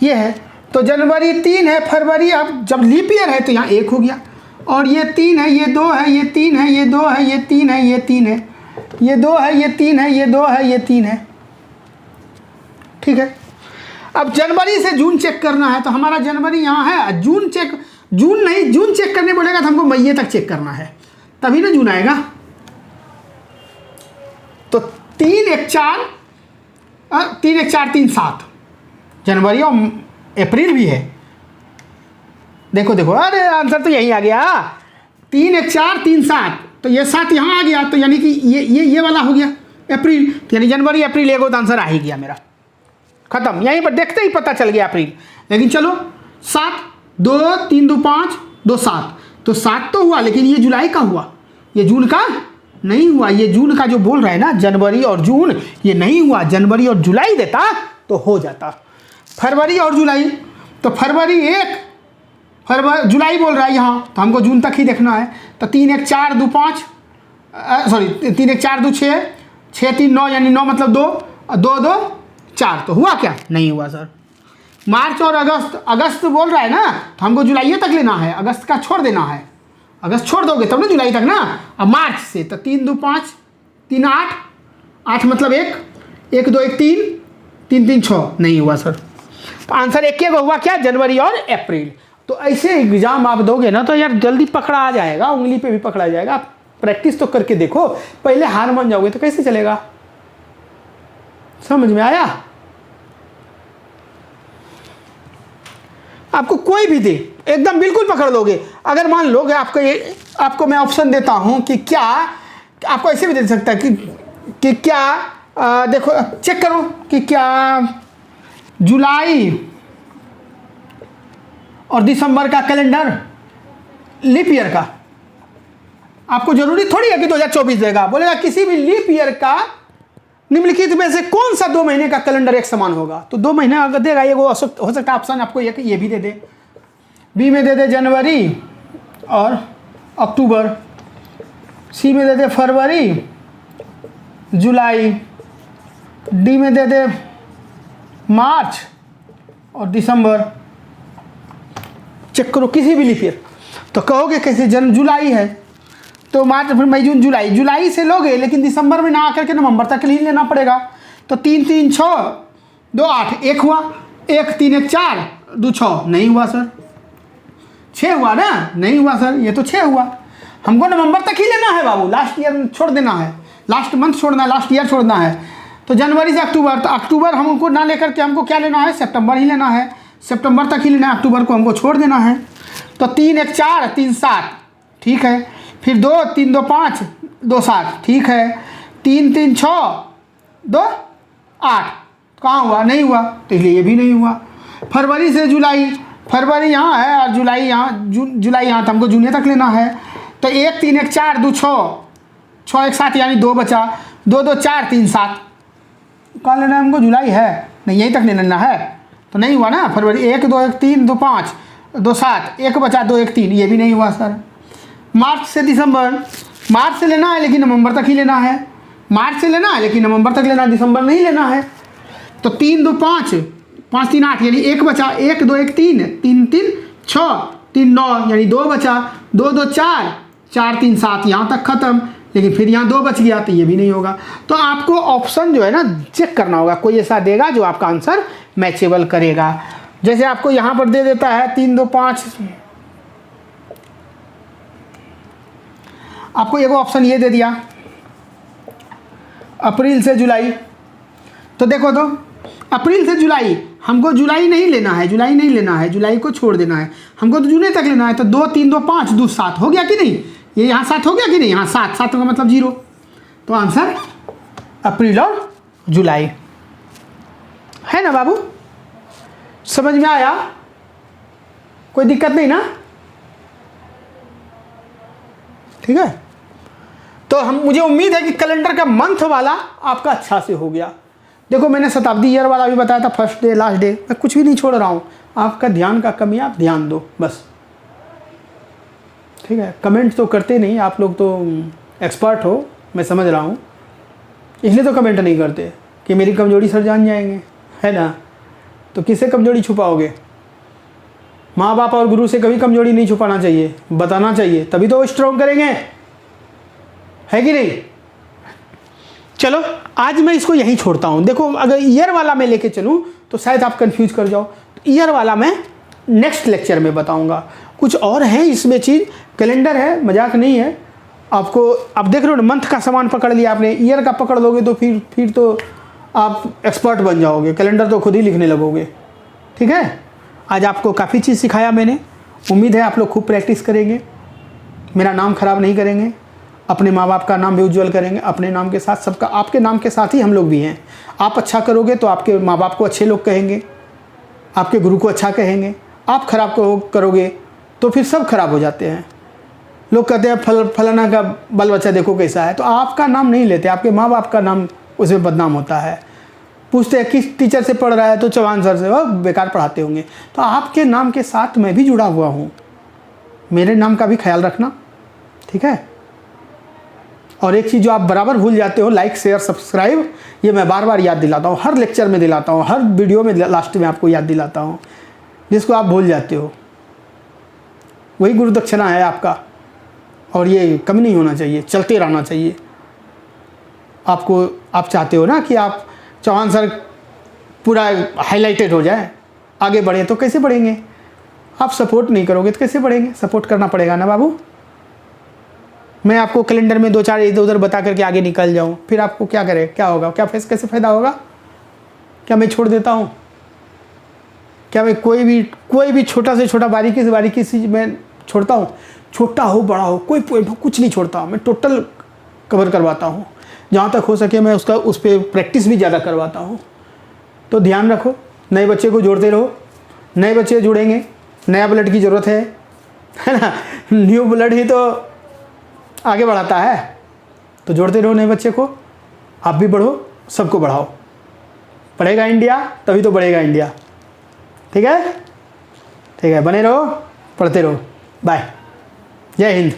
ये है। तो जनवरी 3 है, फरवरी, अब जब लीप ईयर है तो यहाँ 1 हो गया, और ये 3 है, ये 2 है, ये 3 है, ये 2 है, ये 3 है, ये 3 है, ये 2 है, ये 3 है, ये 2 है, ये 3 है। ठीक है, अब जनवरी से जून चेक करना है तो हमारा जनवरी यहाँ है, जून चेक करने बोलेगा तो हमको मई तक चेक करना है, तभी ना जून आएगा। तो 3 1 4 3 7 जनवरी और अप्रैल भी है। देखो, अरे आंसर तो यही आ गया, 3 1 4 3 7, तो ये 7 यहाँ आ गया, तो यानी कि ये वाला हो गया अप्रैल, यानी जनवरी अप्रैल एगो आंसर आ ही गया मेरा, खत्म। यहीं पर देखते ही पता चल गया अप्रैल। लेकिन चलो, 7 2 3 2 5 2 7, तो 7 तो हुआ, लेकिन ये जुलाई का हुआ, ये जून का नहीं हुआ। ये जून का जो बोल रहा है ना, जनवरी और जून, ये नहीं हुआ। जनवरी और जुलाई देता तो हो जाता। फरवरी और जुलाई, तो फरवरी 1, जुलाई बोल रहा है यहाँ, तो हमको जून तक ही देखना है। तो 3 1 4 2 5, सॉरी 3 1 4 2 6, 6 3 9, यानी 9 मतलब 2 2 2 4, तो हुआ क्या? नहीं हुआ सर। मार्च और अगस्त बोल रहा है ना, तो हमको जुलाई तक लेना है, अगस्त का छोड़ देना है। अगस्त छोड़ दोगे तब ना जुलाई तक ना। अब मार्च से तो 3 2 5 3 8, 8 मतलब 1 1 2 1 3 3 3 6, नहीं हुआ सर। तो आंसर एक हुआ क्या? जनवरी और अप्रैल। तो ऐसे एग्जाम आप दोगे ना तो यार जल्दी पकड़ा आ जाएगा, उंगली पे भी पकड़ा जाएगा। आप प्रैक्टिस तो करके देखो, पहले हार मान जाओगे तो कैसे चलेगा? समझ में आया? आपको कोई भी दे एकदम बिल्कुल पकड़ लोगे। अगर मान लो कि आपको मैं ऑप्शन देता हूं कि क्या, आपको ऐसे भी दे सकता है कि क्या देखो चेक करो कि क्या जुलाई और दिसंबर का कैलेंडर लीप ईयर का, आपको जरूरी थोड़ी है कि 2024 देगा, बोलेगा किसी भी लीप ईयर का निम्नलिखित में से कौन सा 2 महीने का कैलेंडर एक समान होगा। तो 2 महीने अगर देगा ये, वो हो सकता है ऑप्शन आपको ये भी दे दे। बी में दे दे जनवरी और अक्टूबर, सी में दे दे फरवरी जुलाई, डी में दे दे मार्च और दिसंबर। चेक करो किसी भी लीप ईयर। तो कहोगे कैसे, जुलाई है तो मार्च फिर मई जून जुलाई, जुलाई से लोगे लेकिन दिसंबर में ना आकर के नवंबर तक ही लेना पड़ेगा। तो 3 3 6 2 8 1 हुआ, 1 3 1 4 2 6 नहीं हुआ सर, 6 हुआ ना, नहीं हुआ सर, ये तो 6 हुआ। हमको नवंबर तक ही लेना है बाबू, लास्ट ईयर छोड़ देना है, लास्ट मंथ छोड़ना है, लास्ट ईयर छोड़ना है। तो जनवरी से अक्टूबर, तो अक्टूबर हमको ना लेकर के हमको क्या लेना है, सितंबर ही लेना है, सितंबर तक ही लेना है, अक्टूबर को हमको छोड़ देना है। तो 3 1 4 3 7 ठीक है, फिर 2 3 2 5 2 7 ठीक है, 3 3 6 2 8 कहाँ हुआ, नहीं हुआ, तो इसलिए ये भी नहीं हुआ। फरवरी से जुलाई, फरवरी यहाँ है और जुलाई यहाँ, जुलाई यहाँ, तो हमको जून तक लेना है। तो 1 3 1 4 2 6 6 1 7 यानी 2 बचा, 2 2 4 3 7 कहाँ लेना है हमको, जुलाई है नहीं, यहीं तक लेना है, तो नहीं हुआ ना। फरवरी 1 2 1 3 2 5 2 7 1 बचा 2 1 3, ये भी नहीं हुआ सर। मार्च से दिसंबर, मार्च से लेना है लेकिन नवंबर तक ही लेना है, मार्च से लेना है लेकिन नवंबर तक लेना है, दिसंबर नहीं लेना है। तो 3 2 5 5 3 8 यानी 1 बचा, 1 2 1 3 3 3 6 3 9 यानी 2 बचा, 2 2 4 4 3 7 यहाँ तक खत्म, लेकिन फिर यहाँ 2 बच गया, तो ये भी नहीं होगा। तो आपको ऑप्शन जो है ना चेक करना होगा, कोई ऐसा देगा जो आपका आंसर मैचेबल करेगा। जैसे आपको यहाँ पर दे देता है 3 2 5, आपको एक ऑप्शन ये दे दिया अप्रैल से जुलाई, तो देखो तो अप्रैल से जुलाई, हमको जुलाई नहीं लेना है, जुलाई नहीं लेना है, जुलाई को छोड़ देना है, हमको तो जून तक लेना है। तो 2 3 2 5 2 7 हो गया कि नहीं, ये यहाँ 7 हो गया कि नहीं, यहाँ 7 7 का मतलब 0, तो आंसर अप्रैल और जुलाई है ना बाबू। समझ में आया, कोई दिक्कत नहीं ना, ठीक है। तो मुझे उम्मीद है कि कैलेंडर का मंथ वाला आपका अच्छा से हो गया। देखो मैंने शताब्दी ईयर वाला भी बताया था, फर्स्ट डे लास्ट डे, मैं कुछ भी नहीं छोड़ रहा हूँ, आपका ध्यान का कमी, आप ध्यान दो बस, ठीक है। कमेंट तो करते नहीं आप लोग, तो एक्सपर्ट हो मैं समझ रहा हूँ, इसलिए तो कमेंट नहीं करते कि मेरी कमजोरी सर जान जाएंगे, है ना। तो किससे कमजोरी छुपाओगे, माँ बाप और गुरु से कभी कमजोरी नहीं छुपाना चाहिए, बताना चाहिए, तभी तो वो स्ट्रॉन्ग करेंगे, है कि नहीं। चलो आज मैं इसको यहीं छोड़ता हूँ। देखो अगर ईयर वाला मैं लेके चलूँ तो शायद आप कंफ्यूज कर जाओ, तो ईयर वाला मैं नेक्स्ट लेक्चर में बताऊँगा। कुछ और है इसमें चीज़, कैलेंडर है, मजाक नहीं है। आपको अब देख रहे हो मंथ का सामान पकड़ लिया आपने, ईयर का पकड़ लोगे तो फिर तो आप एक्सपर्ट बन जाओगे, कैलेंडर तो खुद ही लिखने लगोगे, ठीक है। आज आपको काफ़ी चीज़ सिखाया मैंने, उम्मीद है आप लोग खूब प्रैक्टिस करेंगे, मेरा नाम ख़राब नहीं करेंगे, अपने माँ बाप का नाम भी उज्जवल करेंगे, अपने नाम के साथ सबका, आपके नाम के साथ ही हम लोग भी हैं। आप अच्छा करोगे तो आपके माँ बाप को अच्छे लोग कहेंगे, आपके गुरु को अच्छा कहेंगे, आप खराब करोगे तो फिर सब खराब हो जाते हैं। लोग कहते हैं फलाना का बाल बच्चा देखो कैसा है, तो आपका नाम नहीं लेते, आपके माँ बाप का नाम उसमें बदनाम होता है। पूछते हैं किस टीचर से पढ़ रहा है, तो चौहान सर से, वह बेकार पढ़ाते होंगे। तो आपके नाम के साथ मैं भी जुड़ा हुआ हूँ, मेरे नाम का भी ख्याल रखना, ठीक है। और एक चीज़ जो आप बराबर भूल जाते हो, लाइक शेयर सब्सक्राइब, ये मैं बार बार याद दिलाता हूँ, हर लेक्चर में दिलाता हूँ, हर वीडियो में लास्ट में आपको याद दिलाता हूँ, जिसको आप भूल जाते हो। वही गुरु दक्षिणा है आपका, और ये कम नहीं होना चाहिए, चलते रहना चाहिए। आपको आप चाहते हो ना कि आप चौहान सर पूरा हाईलाइटेड हो जाए, आगे बढ़े, तो कैसे बढ़ेंगे। आप सपोर्ट नहीं करोगे तो कैसे बढ़ेंगे, सपोर्ट करना पड़ेगा ना बाबू। मैं आपको कैलेंडर में 2 4 इधर उधर बता करके आगे निकल जाऊं, फिर आपको क्या करे, क्या होगा, क्या कैसे फ़ायदा होगा। क्या मैं छोड़ देता हूं, क्या मैं कोई भी छोटा से छोटा बारीकी से बारीकी चीज़ मैं छोड़ता हूं, छोटा हो बड़ा हो कोई पॉइंट हो, कुछ नहीं छोड़ता, मैं टोटल कवर करवाता हूं। जहाँ तक हो सके मैं उस पर प्रैक्टिस भी ज़्यादा करवाता हूँ। तो ध्यान रखो, नए बच्चे को जोड़ते रहो, नए बच्चे जुड़ेंगे, नया ब्लड की ज़रूरत है, है ना। न्यू ब्लड ही तो आगे बढ़ाता है। तो जोड़ते रहो नए बच्चे को, आप भी बढ़ो, सबको बढ़ाओ। पढ़ेगा इंडिया तभी तो बढ़ेगा इंडिया। ठीक है, ठीक है, बने रहो, पढ़ते रहो। बाय, जय हिंद।